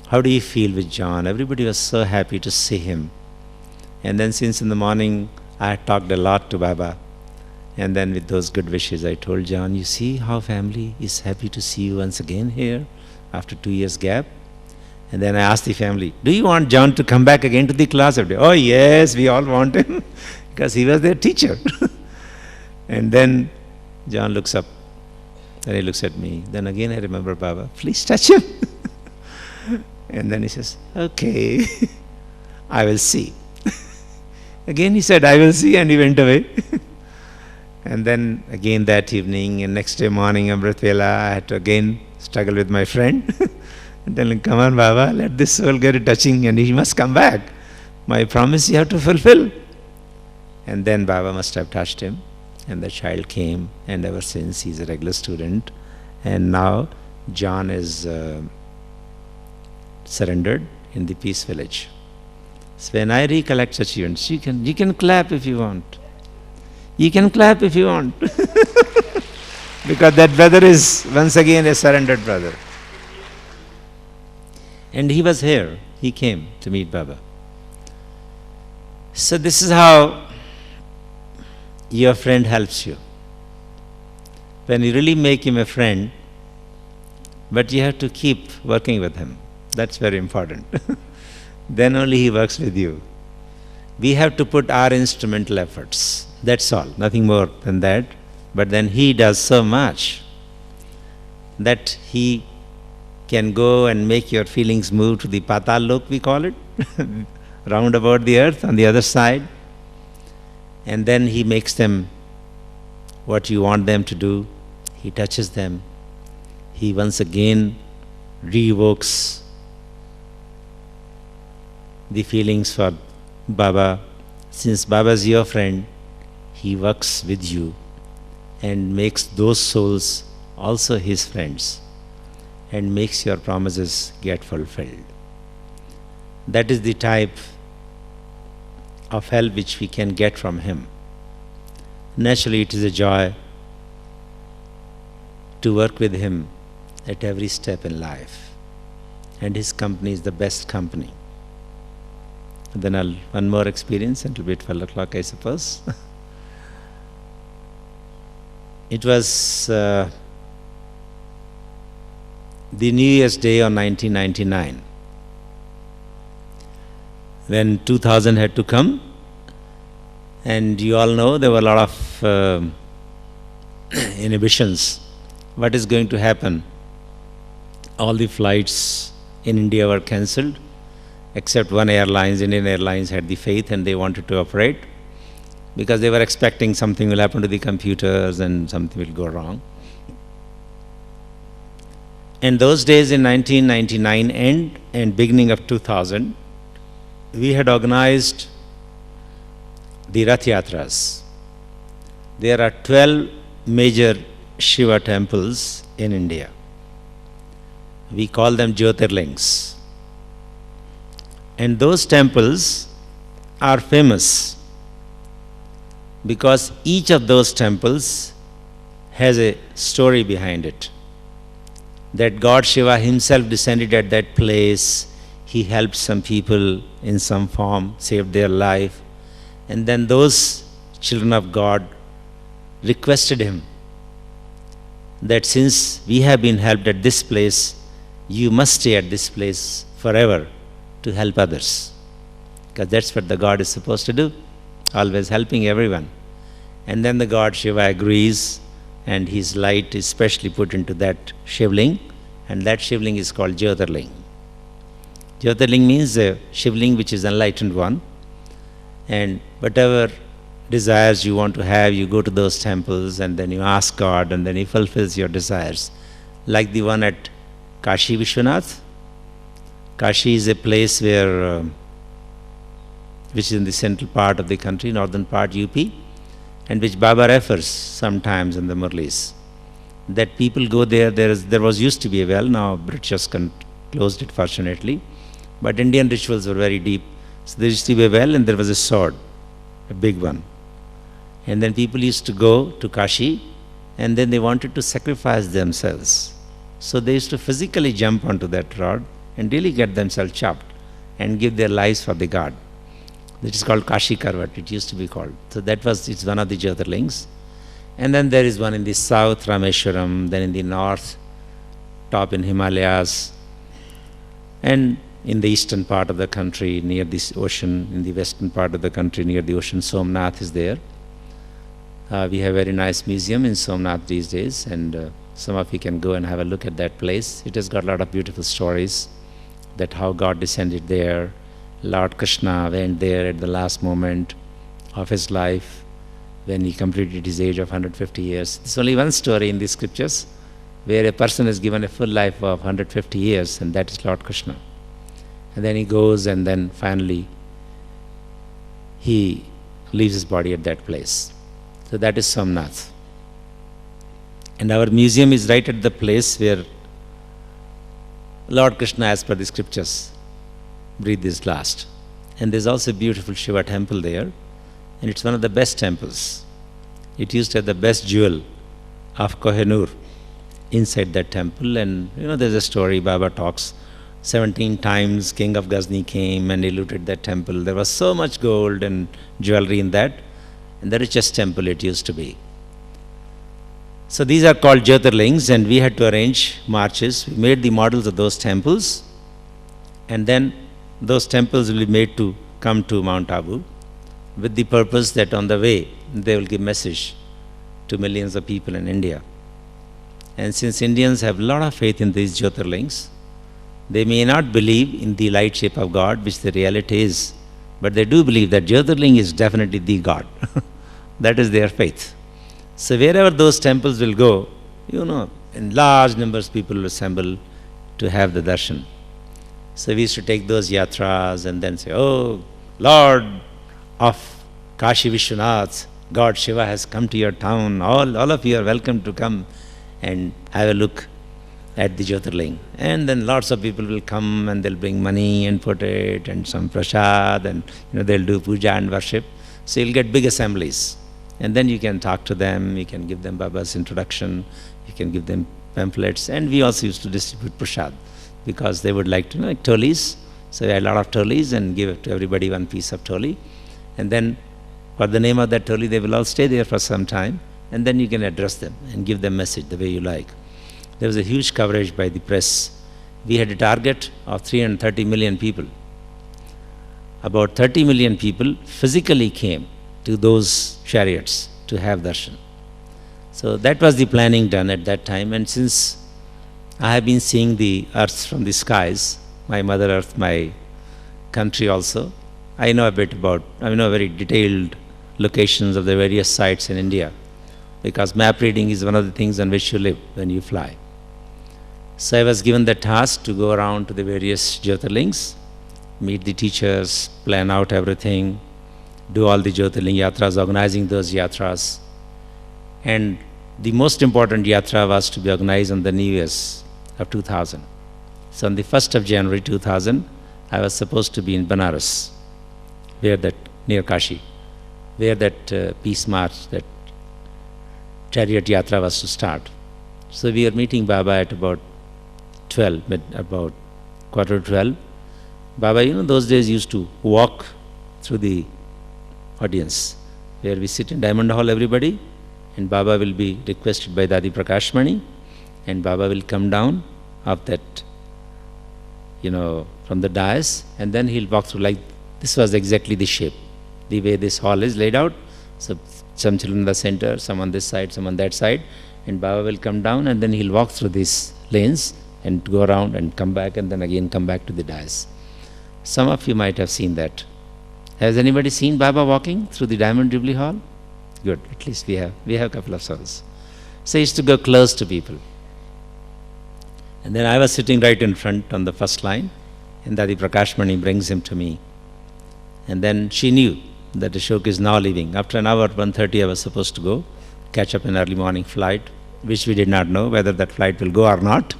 how do you feel with John? Everybody was so happy to see him. And then since in the morning I had talked a lot to Baba, and then with those good wishes I told John, you see how family is happy to see you once again here after 2 years gap. And then I asked the family, do you want John to come back again to the class every day? Oh yes, we all want him because he was their teacher. And then John looks up, then he looks at me. Then again I remember Baba, please touch him. And then he says, okay, I will see. Again he said, I will see, and he went away. And then again that evening and next day morning, Amrit Vela, I had to again struggle with my friend and tell him, come on Baba, let this soul get a touching and he must come back. My promise you have to fulfill. And then Baba must have touched him, and the child came, and ever since he's a regular student. And now John is surrendered in the Peace Village. So when I recollect such events, you can clap if you want. You can clap if you want. Because that brother is once again a surrendered brother. And he was here. He came to meet Baba. So this is how your friend helps you. When you really make him a friend, but you have to keep working with him. That's very important. Then only he works with you. We have to put our instrumental efforts. That's all, nothing more than that. But then he does so much that he can go and make your feelings move to the Patal Lok, we call it, round about the earth on the other side. And then he makes them what you want them to do. He touches them. He once again re-evokes the feelings for Baba. Since Baba is your friend, he works with you and makes those souls also his friends and makes your promises get fulfilled. That is the type of help which we can get from him. Naturally, it is a joy to work with him at every step in life, and his company is the best company. And then one more experience, and it will be 12 o'clock, I suppose. It was the New Year's Day on 1999, when 2000 had to come, and you all know there were a lot of inhibitions. What is going to happen? All the flights in India were cancelled, except one airlines, Indian Airlines, had the faith and they wanted to operate, because they were expecting something will happen to the computers and something will go wrong. And those days in 1999 and beginning of 2000, we had organized the Rath Yatras. There are 12 major Shiva temples in India. We call them Jyotirlings. And those temples are famous because each of those temples has a story behind it. That God Shiva himself descended at that place, he helped some people in some form, saved their life, and then those children of God requested him that since we have been helped at this place, you must stay at this place forever to help others. Because that's what the God is supposed to do, always helping everyone. And then the God Shiva agrees, and his light is specially put into that Shivling, and that Shivling is called Jyotirling. Jyotirling means a Shivling which is enlightened one, and whatever desires you want to have, you go to those temples and then you ask God, and then he fulfills your desires. Like the one at Kashi Vishwanath. Kashi is a place where, which is in the central part of the country, northern part UP, and which Baba refers sometimes in the Murlis. That people go there, there was used to be a well, now British closed it fortunately, but Indian rituals were very deep. So there used to be a well and there was a sword, a big one. And then people used to go to Kashi and then they wanted to sacrifice themselves. So they used to physically jump onto that rod and really get themselves chopped and give their lives for the God. That is called Kashi Karvat, it used to be called. So it's one of the Jyotirlings. And then there is one in the south, Rameshwaram, then in the north, top in Himalayas, and in the eastern part of the country, near this ocean, in the western part of the country, near the ocean, Somnath is there. We have a very nice museum in Somnath these days, and some of you can go and have a look at that place. It has got a lot of beautiful stories. that how God descended there. Lord Krishna went there at the last moment of his life when he completed his age of 150 years. There's only one story in the scriptures where a person is given a full life of 150 years, and that is Lord Krishna. And then he goes, and then finally he leaves his body at that place. So that is Somnath. And our museum is right at the place where Lord Krishna, as per the scriptures, breathed his last. And there's also a beautiful Shiva temple there, and it's one of the best temples. It used to have the best jewel of Kohinoor inside that temple. And there's a story Baba talks, 17 times King of Ghazni came and he looted that temple. There was so much gold and jewelry in that, and the richest temple it used to be. So these are called Jyotirlings, and we had to arrange marches. We made the models of those temples, and then those temples will be made to come to Mount Abu with the purpose that on the way they will give message to millions of people in India. And since Indians have a lot of faith in these Jyotirlings, they may not believe in the light shape of God, which the reality is, but they do believe that Jyotirling is definitely the God. That is their faith. So wherever those temples will go, in large numbers people will assemble to have the darshan. So we used to take those yatras and then say, "Oh, Lord of Kashi Vishwanath, God Shiva has come to your town. All of you are welcome to come and have a look at the Jyotirling." And then lots of people will come and they'll bring money and put it and some prasad, and they'll do puja and worship. So you'll get big assemblies. And then you can talk to them, you can give them Baba's introduction, you can give them pamphlets. And we also used to distribute prasad because they would like to like tolis. So we had a lot of tolis and give to everybody one piece of toli. And then for the name of that toli, they will all stay there for some time. And then you can address them and give them message the way you like. There was a huge coverage by the press. We had a target of 330 million people. About 30 million people physically came to those chariots to have darshan. So that was the planning done at that time. And since I have been seeing the earth from the skies, my mother earth, my country also, I know a bit about, very detailed locations of the various sites in India, because map reading is one of the things on which you live when you fly. So I was given the task to go around to the various Jyotirlings, meet the teachers, plan out everything, do all the Jyotirling yatras, organizing those yatras. And the most important yatra was to be organized on the New Year's of 2000. So on the 1st of January 2000, I was supposed to be in Banaras, near Kashi, where that peace march, that chariot yatra was to start. So we were meeting Baba at about 12, about quarter to 12. Baba, those days used to walk through the audience, where we sit in Diamond Hall, everybody, and Baba will be requested by Dadi Prakashmani, and Baba will come down of that, from the dais, and then he'll walk through like, this was exactly the shape, the way this hall is laid out. So some children in the center, some on this side, some on that side, and Baba will come down and then he'll walk through these lanes and go around and come back and then again come back to the dais. Some of you might have seen that. Has anybody seen Baba walking through the Diamond Jubilee Hall? Good, at least we have a couple of souls. So he used to go close to people. And then I was sitting right in front on the first line, and Dadi Prakashmani brings him to me. And then she knew that Ashok is now leaving. After an hour, 1:30, I was supposed to go, catch up an early morning flight, which we did not know whether that flight will go or not.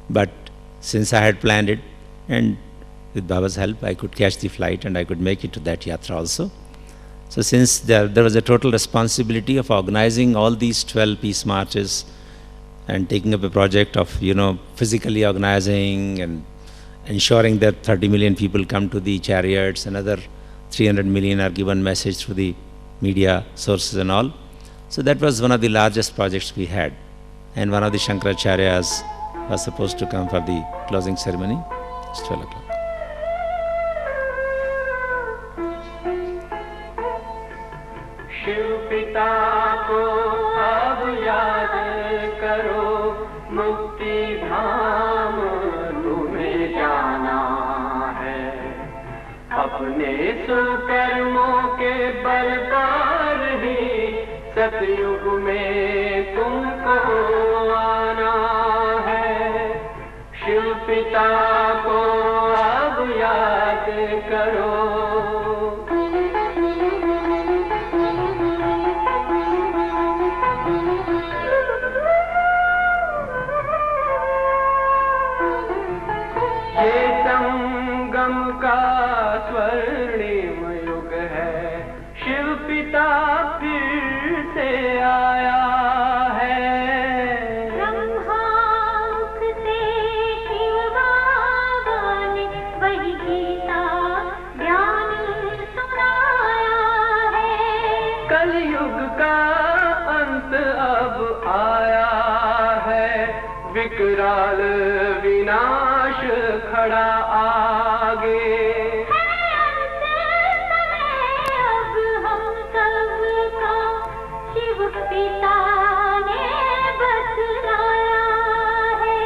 But since I had planned it, and with Baba's help, I could catch the flight and I could make it to that yatra also. So since there was a total responsibility of organizing all these 12 peace marches and taking up a project of, physically organizing and ensuring that 30 million people come to the chariots, another 300 million are given message through the media sources and all. So that was one of the largest projects we had. And one of the Shankaracharyas was supposed to come for the closing ceremony. It's 12 o'clock. Shiv पिता को अब याद करो, मुक्ति धाम तुम्हें जा अपने सुकर्मों के बल पर ही सतयुग में तुमको आना है। शिव पिता को अब याद करो। ये संगम का स्वर्णिम युग है, शिव पिता फिर से आया है। ब्रह्मामुख से शिव बाबा ने वही गीता ज्ञान सुनाया है। कलयुग का अंत अब आया है, विकराल विनाश खड़ा आगे। अब हम सबका शिव पिता ने बतलाया है।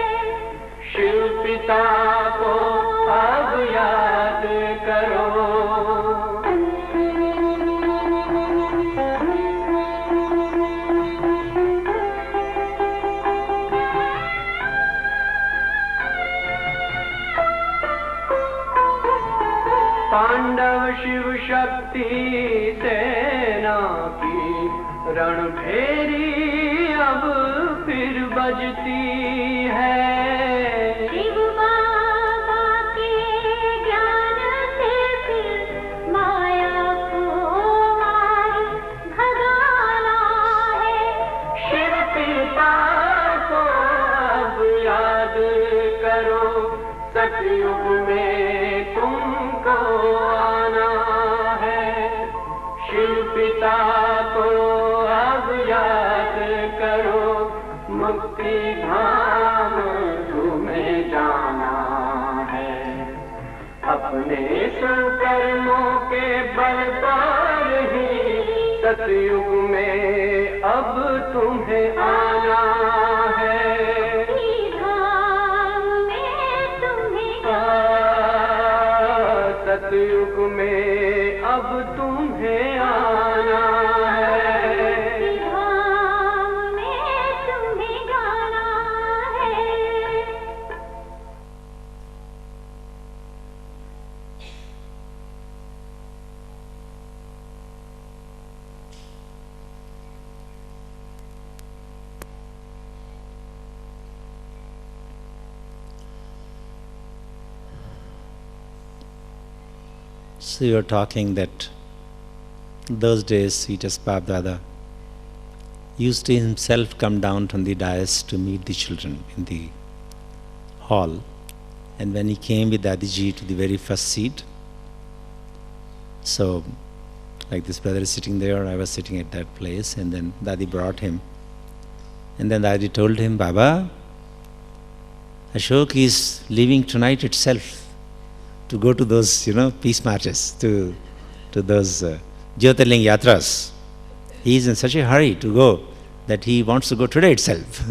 शिव पिता को अब याद करो। पांडव शिव शक्ति सेना की रणभेरी अब फिर बजती है। शिव बाबा के ज्ञान से फिर माया को मार भगाना है। शिव पिता को अब याद करो, सतयुग में तुमको आना है। शिव पिता को अब याद करो, मुक्ति धाम तुम्हें जाना है। अपने सुकर्मों के बल पर ही सतयुग में अब तुम्हें आना है। धाम में तुम्हें सतयुग में अब तुम्हें आना है। धाम में तुम्हें गाना है। So you were talking that those days, sweetest Bapdada used to himself come down from the dais to meet the children in the hall. And when he came with Dadiji to the very first seat, so like this brother is sitting there, I was sitting at that place, and then Dadi brought him. And then Dadi told him, Baba, Ashok is leaving tonight itself to go to those, peace marches, to those Jyotirling Yatras. He is in such a hurry to go that he wants to go today itself.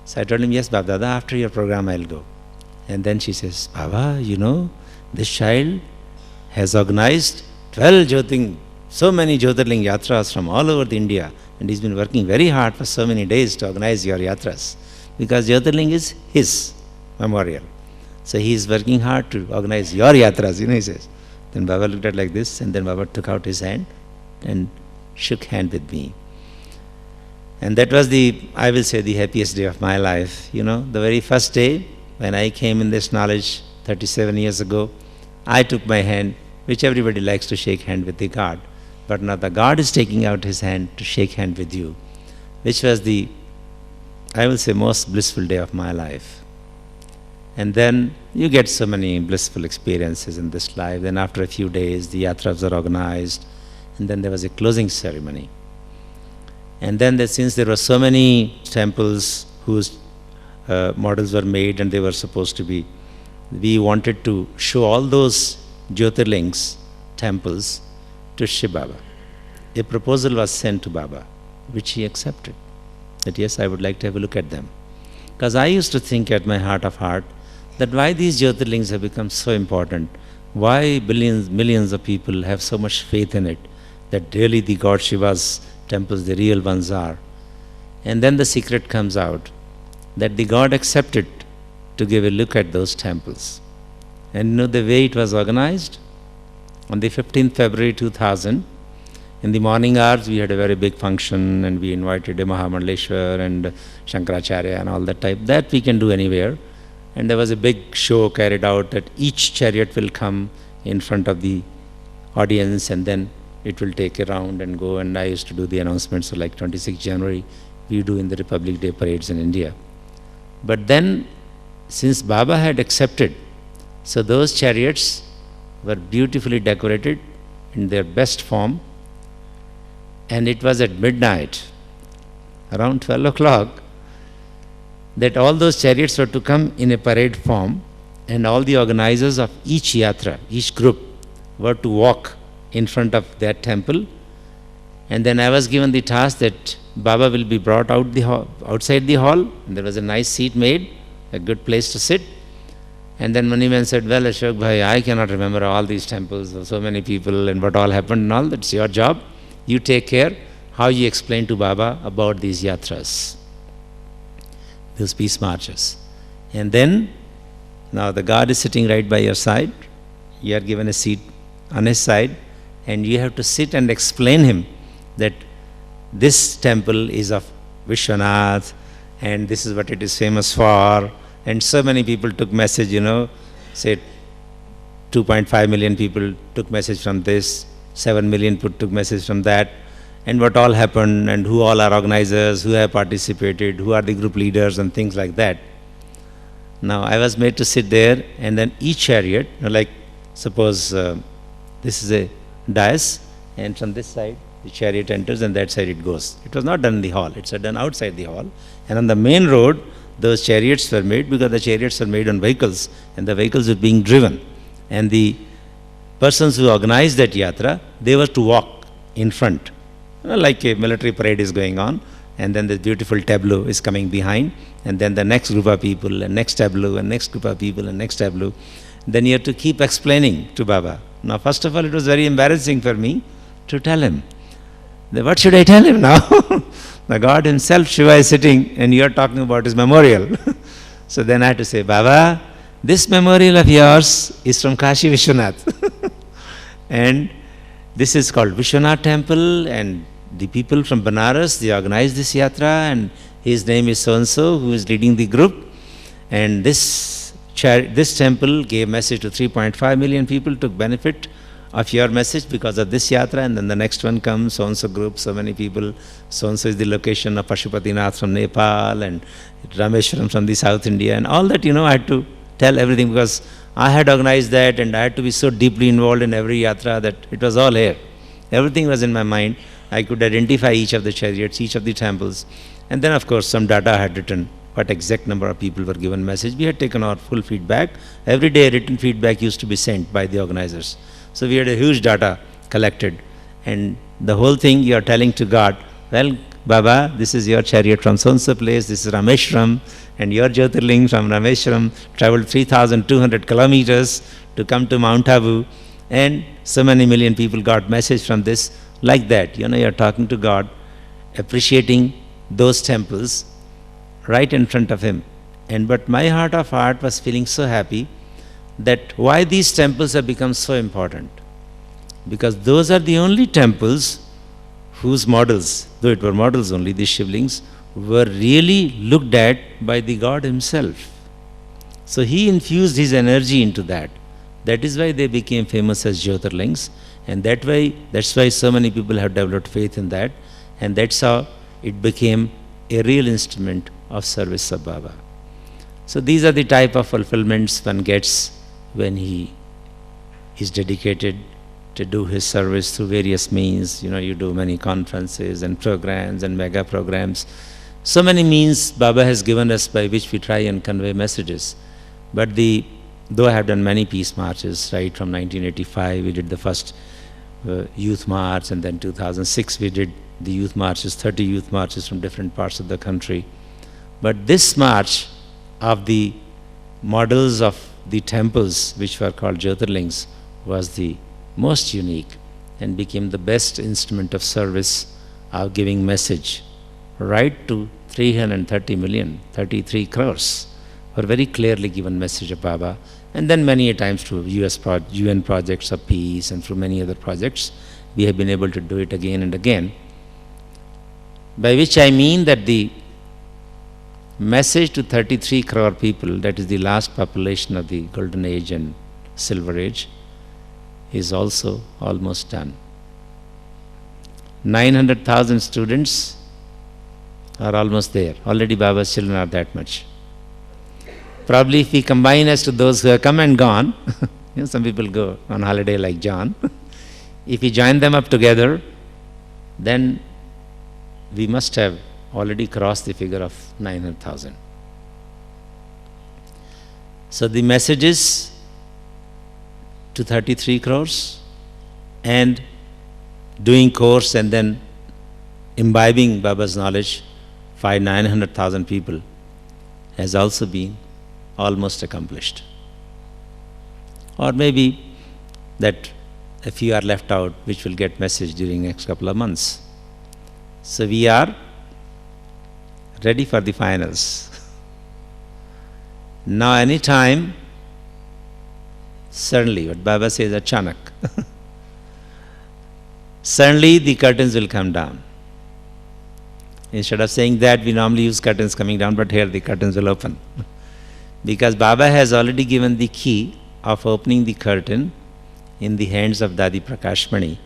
So I told him, yes, Bapdada, after your program I'll go. And then she says, Baba, this child has organized 12 so many Jyotirling Yatras from all over the India, and he's been working very hard for so many days to organize your Yatras, because Jyotirling is his memorial. So he is working hard to organize your Yatras, he says. Then Baba looked at like this, and then Baba took out his hand and shook hand with me. And that was the happiest day of my life. The very first day when I came in this knowledge 37 years ago, I took my hand, which everybody likes to shake hand with the God. But now the God is taking out his hand to shake hand with you, which was the, most blissful day of my life. And then you get so many blissful experiences in this life. Then after a few days, the yatras were organized, and then there was a closing ceremony. And then since there were so many temples whose models were made and they were supposed to be, we wanted to show all those Jyotirlings, temples, to Shiv Baba. A proposal was sent to Baba, which he accepted. That yes, I would like to have a look at them. Because I used to think at my heart of heart that why these Jyotirlings have become so important. Why billions, millions of people have so much faith in it, that really the God Shiva's temples, the real ones are. And then the secret comes out, that the God accepted to give a look at those temples. And you know the way it was organized? On the 15th February 2000, in the morning hours, we had a very big function, and we invited a Mahamandleshwar and Shankaracharya and all that type. That we can do anywhere. And there was a big show carried out that each chariot will come in front of the audience, and then it will take a round and go. And I used to do the announcements. So like 26 January, we do in the Republic Day parades in India. But then, since Baba had accepted, so those chariots were beautifully decorated in their best form. And it was at midnight, around 12 o'clock, that all those chariots were to come in a parade form, and all the organizers of each yatra, each group, were to walk in front of that temple. And then I was given the task that Baba will be brought out outside the hall, and there was a nice seat made, a good place to sit. And then Maniman said, well, Ashok bhai, I cannot remember all these temples of so many people and what all happened and all. That's your job. You take care how you explain to Baba about these yatras, those peace marches. And then, now the God is sitting right by your side. You are given a seat on his side, and you have to sit and explain him that this temple is of Vishwanath, and this is what it is famous for. And so many people took message, say 2.5 million people took message from this, 7 million took message from that, and what all happened, and who all are organizers, who have participated, who are the group leaders, and things like that. Now I was made to sit there, and then each chariot, like suppose this is a dais, and from this side the chariot enters, and that side it goes. It was not done in the hall, it's done outside the hall. And on the main road, those chariots were made, because the chariots are made on vehicles, and the vehicles were being driven. And the persons who organized that yatra, they were to walk in front, like a military parade is going on, and then the beautiful tableau is coming behind, and then the next group of people, and next tableau, and next group of people, and next tableau. Then you have to keep explaining to Baba. Now first of all, it was very embarrassing for me to tell him. What should I tell him now? The God himself, Shiva, is sitting, and you are talking about his memorial. So then I had to say, Baba, this memorial of yours is from Kashi Vishwanath. And this is called Vishwanath Temple, and the people from Banaras, they organized this yatra, and his name is so-and-so, who is leading the group. And this temple gave message to 3.5 million people, took benefit of your message because of this yatra. And then the next one comes, so-and-so group, so many people, so-and-so is the location of Pashupatinath from Nepal, and Rameshwaram from the South India, and all that, I had to tell everything, because I had organized that, and I had to be so deeply involved in every yatra that it was all here. Everything was in my mind. I could identify each of the chariots, each of the temples. And then of course some data I had written, what exact number of people were given message. We had taken our full feedback. Every day written feedback used to be sent by the organizers. So we had a huge data collected, and the whole thing you are telling to God, well, Baba, this is your chariot from so-and-so place, this is Rameshwaram, and your Jyotirling from Rameshwaram traveled 3,200 kilometers to come to Mount Abu, and so many million people got message from this. Like that, you are talking to God, appreciating those temples right in front of him. But my heart of heart was feeling so happy that why these temples have become so important. Because those are the only temples whose models, though it were models only, these Shivlings, were really looked at by the God himself. So he infused his energy into that. That is why they became famous as Jyotirlings, and that's why so many people have developed faith in that, and that's how it became a real instrument of service of Baba. So these are the type of fulfillments one gets when he is dedicated to do his service through various means. You do many conferences and programs and mega programs. So many means Baba has given us by which we try and convey messages. But though I have done many peace marches, right, from 1985 we did the first youth march, and then 2006 we did the youth marches, 30 youth marches from different parts of the country. But this march of the models of the temples which were called Jyotirlings was the most unique and became the best instrument of service of giving message right to 330 million, 33 crores were very clearly given message of Baba, and then many a times to UN projects of peace and through many other projects we have been able to do it again and again. By which I mean that the message to 33 crore people, that is the last population of the golden age and silver age, is also almost done. 900,000 students are almost there. Already Baba's children are that much. Probably if we combine as to those who have come and gone, some people go on holiday like John, if we join them up together, then we must have already crossed the figure of 900,000. So the messages to 33 crores and doing course and then imbibing Baba's knowledge 900,000 people has also been almost accomplished. Or maybe that a few are left out which will get message during next couple of months. So we are ready for the finals. Now any time, suddenly, what Baba says, achanak, suddenly the curtains will come down. Instead of saying that, we normally use curtains coming down, but here the curtains will open. Because Baba has already given the key of opening the curtain in the hands of Dadi Prakashmani,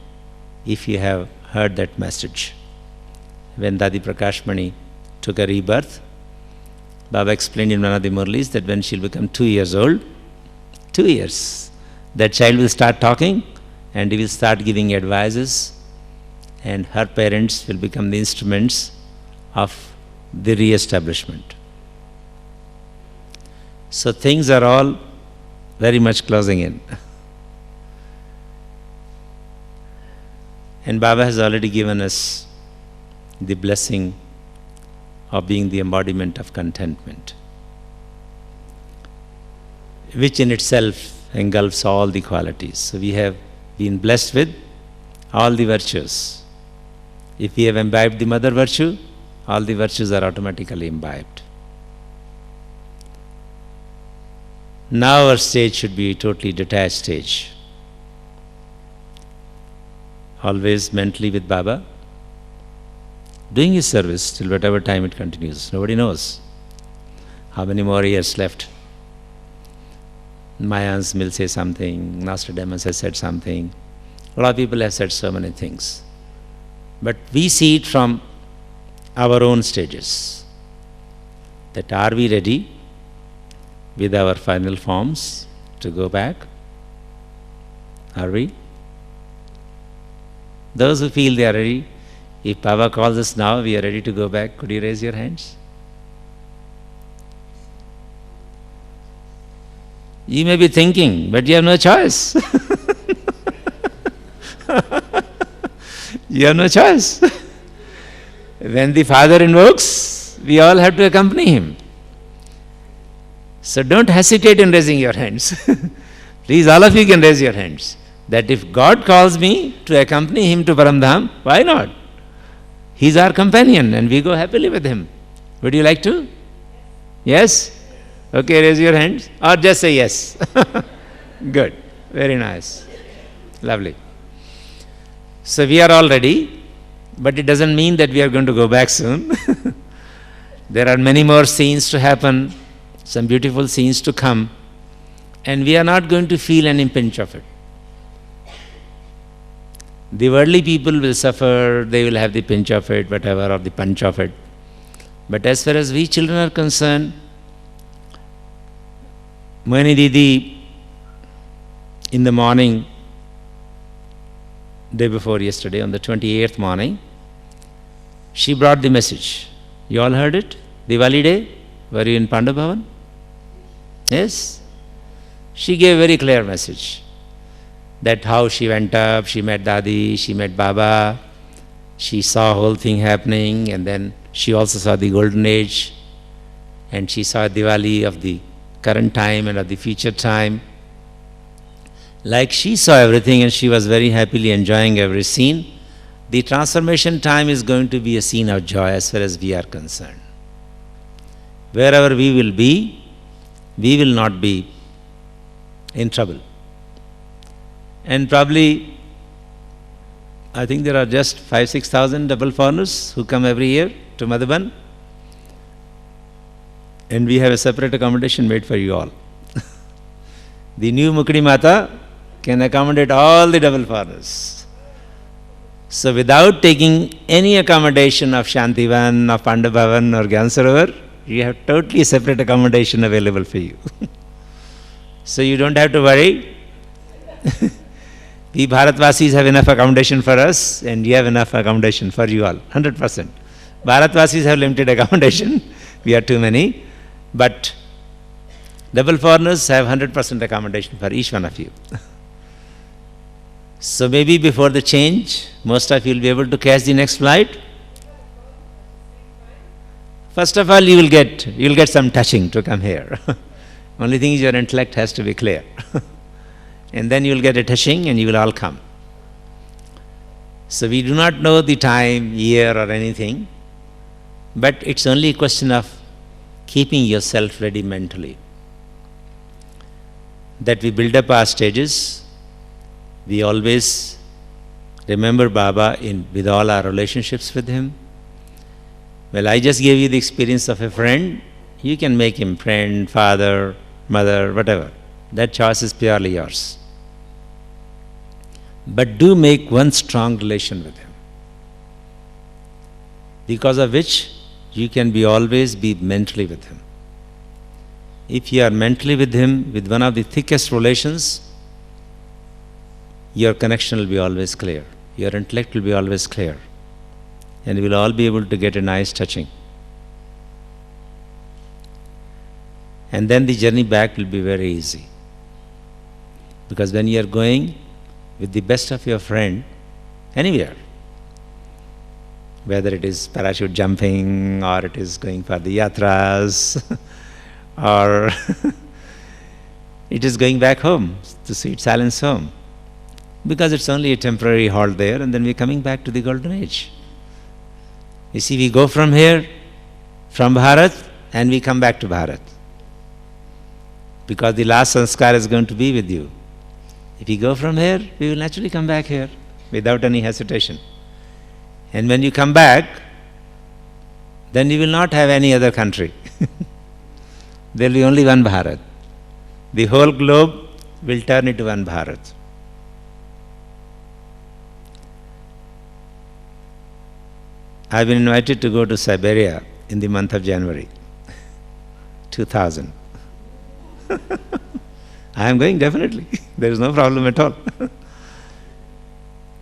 if you have heard that message. When Dadi Prakashmani took a rebirth, Baba explained in one of the Murlis that when she'll become 2 years old, 2 years, that child will start talking and he will start giving advices, and her parents will become the instruments of the re-establishment. So things are all very much closing in. And Baba has already given us the blessing of being the embodiment of contentment, which in itself engulfs all the qualities. So we have been blessed with all the virtues. If we have imbibed the mother virtue, all the virtues are automatically imbibed. Now our stage should be a totally detached stage. Always mentally with Baba, doing his service till whatever time it continues. Nobody knows how many more years left. Mayans will say something, Nostradamus has said something, a lot of people have said so many things. But we see it from our own stages. That are we ready with our final forms to go back? Are we? Those who feel they are ready, if Baba calls us now, we are ready to go back. Could you raise your hands? You may be thinking, but you have no choice. You have no choice. When the Father invokes, we all have to accompany him. So don't hesitate in raising your hands. Please, all of you can raise your hands. That if God calls me to accompany him to Paramdham, why not? He's our companion and we go happily with him. Would you like to? Yes? Okay, raise your hands. Or just say yes. Good. Very nice. Lovely. So we are all ready, but it doesn't mean that we are going to go back soon. There are many more scenes to happen, some beautiful scenes to come, and we are not going to feel any pinch of it. The worldly people will suffer, they will have the pinch of it, whatever, or the punch of it. But as far as we children are concerned, Mani Didi, in the morning, day before yesterday, on the 28th morning, she brought the message. You all heard it? Diwali day? Were you in Pandav Bhavan? Yes? She gave a very clear message. That how she went up, she met Dadi, she met Baba, she saw whole thing happening, and then she also saw the golden age, and she saw Diwali of the current time and of the future time. Like she saw everything and she was very happily enjoying every scene, the transformation time is going to be a scene of joy as far as we are concerned. Wherever we will be, we will not be in trouble. And probably, I think there are just 5,000-6,000 double foreigners who come every year to Madhuban. And we have a separate accommodation made for you all. The new Mukdi Mata can accommodate all the double foreigners. So without taking any accommodation of Shantivan, of Pandavavan or Gyansarovar, you have totally separate accommodation available for you. So you don't have to worry. We Bharatvasis have enough accommodation for us and you have enough accommodation for you all, 100%. Bharatvasis have limited accommodation, we are too many, but double foreigners have 100% accommodation for each one of you. So maybe before the change, most of you will be able to catch the next flight. First of all, you will get some touching to come here. Only thing is your intellect has to be clear. And then you will get a touching and you will all come. So we do not know the time, year or anything, but it's only a question of keeping yourself ready mentally. That we build up our stages, we always remember Baba with all our relationships with him. Well, I just gave you the experience of a friend. You can make him friend, father, mother, whatever. That choice is purely yours. But do make one strong relation with him, because of which you can always be mentally with him. If you are mentally with him, with one of the thickest relations, your connection will be always clear. Your intellect will be always clear. And we will all be able to get a nice touching. And then the journey back will be very easy. Because when you are going with the best of your friend, anywhere, whether it is parachute jumping or it is going for the yatras or it is going back home to Sweet Silence home, because it's only a temporary halt there and then we're coming back to the golden age. You see, we go from here, from Bharat, and we come back to Bharat, because the last sanskar is going to be with you. If you go from here, we will naturally come back here without any hesitation. And when you come back, then you will not have any other country. There will be only one Bharat. The whole globe will turn into one Bharat. I have been invited to go to Siberia in the month of January 2000. I am going definitely. There is no problem at all.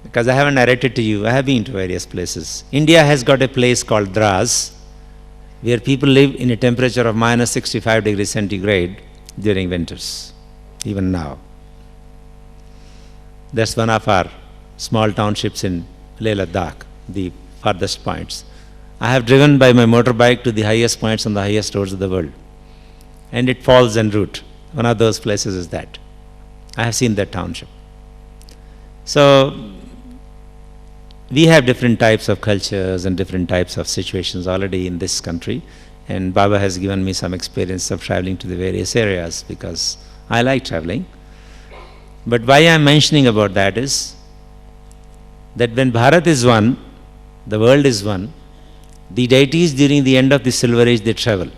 Because I haven't narrated to you, I have been to various places. India has got a place called Dras, where people live in a temperature of minus 65 degrees centigrade during winters, even now. That's one of our small townships in Leh Ladakh, the farthest points. I have driven by my motorbike to the highest points on the highest roads of the world. And it falls en route. One of those places is that. I have seen that township. So, we have different types of cultures and different types of situations already in this country, and Baba has given me some experience of traveling to the various areas because I like traveling. But why I am mentioning about that is that when Bharat is one, the world is one, the deities during the end of the Silver Age, they travel.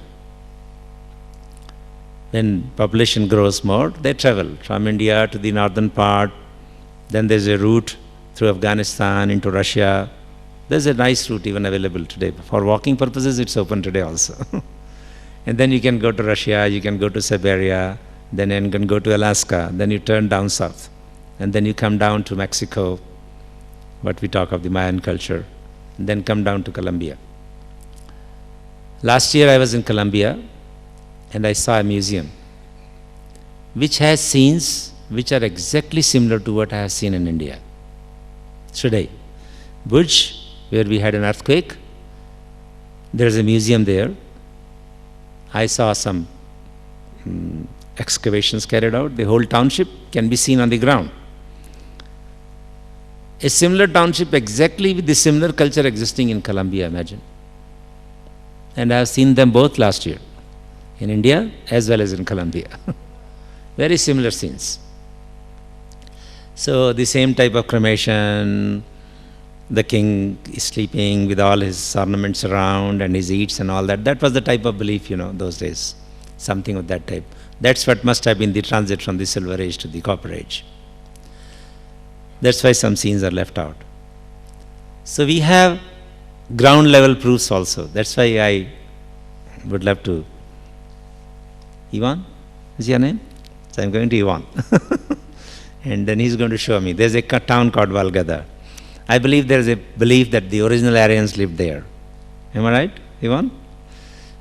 When population grows more, they travel from India to the northern part. Then there's a route through Afghanistan into Russia. There's a nice route even available today. For walking purposes, it's open today also. And then you can go to Russia, you can go to Siberia, then you can go to Alaska, then you turn down south. And then you come down to Mexico, what we talk of the Mayan culture, and then come down to Colombia. Last year I was in Colombia, and I saw a museum which has scenes which are exactly similar to what I have seen in India today. Bhuj, where we had an earthquake, there is a museum there. I saw some excavations carried out, the whole township can be seen on the ground. A similar township exactly with the similar culture existing in Colombia, imagine. And I have seen them both last year, in India as well as in Colombia. Very similar scenes. So the same type of cremation, the king is sleeping with all his ornaments around and his eats and all that. That was the type of belief, those days. Something of that type. That's what must have been the transit from the Silver Age to the Copper Age. That's why some scenes are left out. So we have ground level proofs also. That's why I would love to. Ivan, is your name? So I'm going to Ivan. And then he's going to show me. There's a town called Bapdada. I believe there is a belief that the original Aryans lived there. Am I right, Ivan?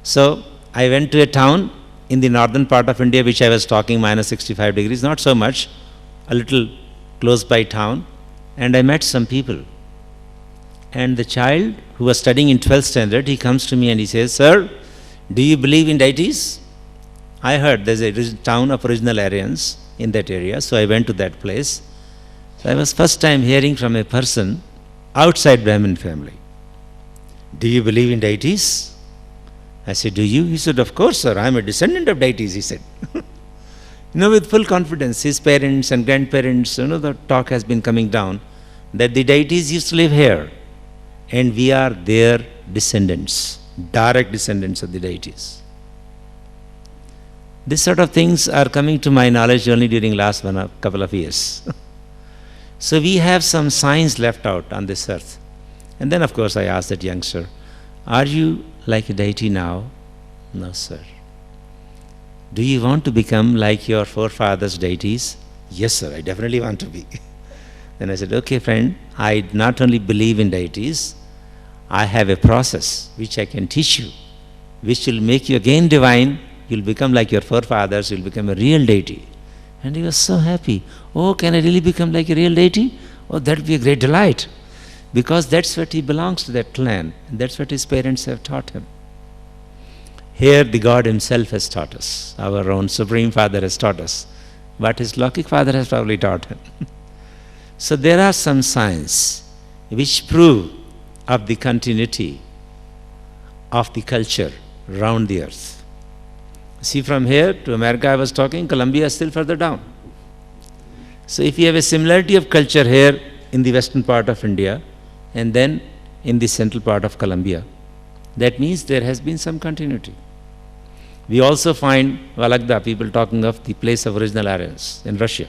So I went to a town in the northern part of India, which I was talking minus 65 degrees, not so much, a little close by town, and I met some people. And the child who was studying in 12th standard, he comes to me and he says, "Sir, do you believe in deities?" I heard there's a town of original Aryans in that area, so I went to that place. So I was first time hearing from a person outside Brahmin family. "Do you believe in deities?" I said, "Do you?" He said, "Of course, sir, I am a descendant of deities," he said. With full confidence, his parents and grandparents, the talk has been coming down that the deities used to live here and we are their descendants, direct descendants of the deities. This sort of things are coming to my knowledge only during last couple of years. So we have some signs left out on this earth. And then of course I asked that youngster, "Are you like a deity now?" "No, sir." "Do you want to become like your forefathers' deities?" "Yes, sir, I definitely want to be." Then I said, "Okay, friend, I not only believe in deities, I have a process which I can teach you, which will make you again divine. You'll become like your forefathers, you'll become a real deity." And he was so happy. "Oh, can I really become like a real deity? Oh, that would be a great delight." Because that's what he belongs to, that clan. And that's what his parents have taught him. Here the God himself has taught us. Our own Supreme Father has taught us. But his Lokik Father has probably taught him. So there are some signs which prove of the continuity of the culture around the earth. See, from here to America I was talking, Colombia is still further down. So if you have a similarity of culture here in the western part of India and then in the central part of Colombia, that means there has been some continuity. We also find Valagda, people talking of the place of original Aryans in Russia.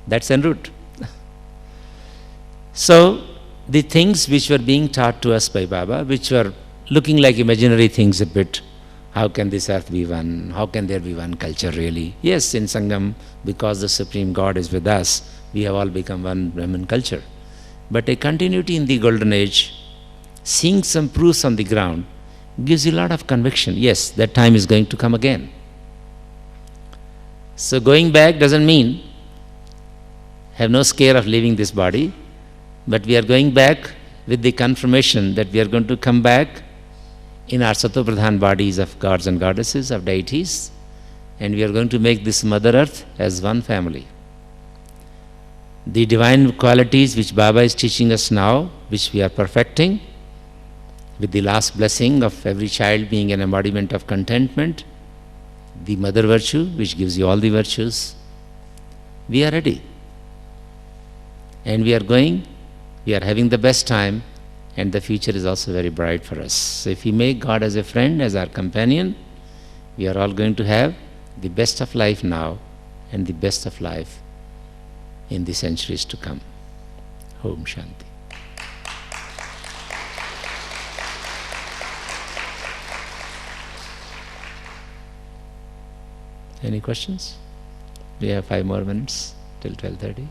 That's en route. So the things which were being taught to us by Baba, which were looking like imaginary things a bit, how can this earth be one? How can there be one culture really? Yes, in Sangam, because the Supreme God is with us, we have all become one Brahman culture. But a continuity in the Golden Age, seeing some proofs on the ground, gives you a lot of conviction. Yes, that time is going to come again. So going back doesn't mean have no scare of leaving this body, but we are going back with the confirmation that we are going to come back in our Satopradhan bodies of gods and goddesses, of deities, and we are going to make this Mother Earth as one family. The divine qualities which Baba is teaching us now, which we are perfecting, with the last blessing of every child being an embodiment of contentment, the mother virtue which gives you all the virtues, we are ready. And we are going, we are having the best time, and the future is also very bright for us. So if we make God as a friend, as our companion, we are all going to have the best of life now and the best of life in the centuries to come. Om Shanti. Any questions? We have 5 more minutes till 12:30.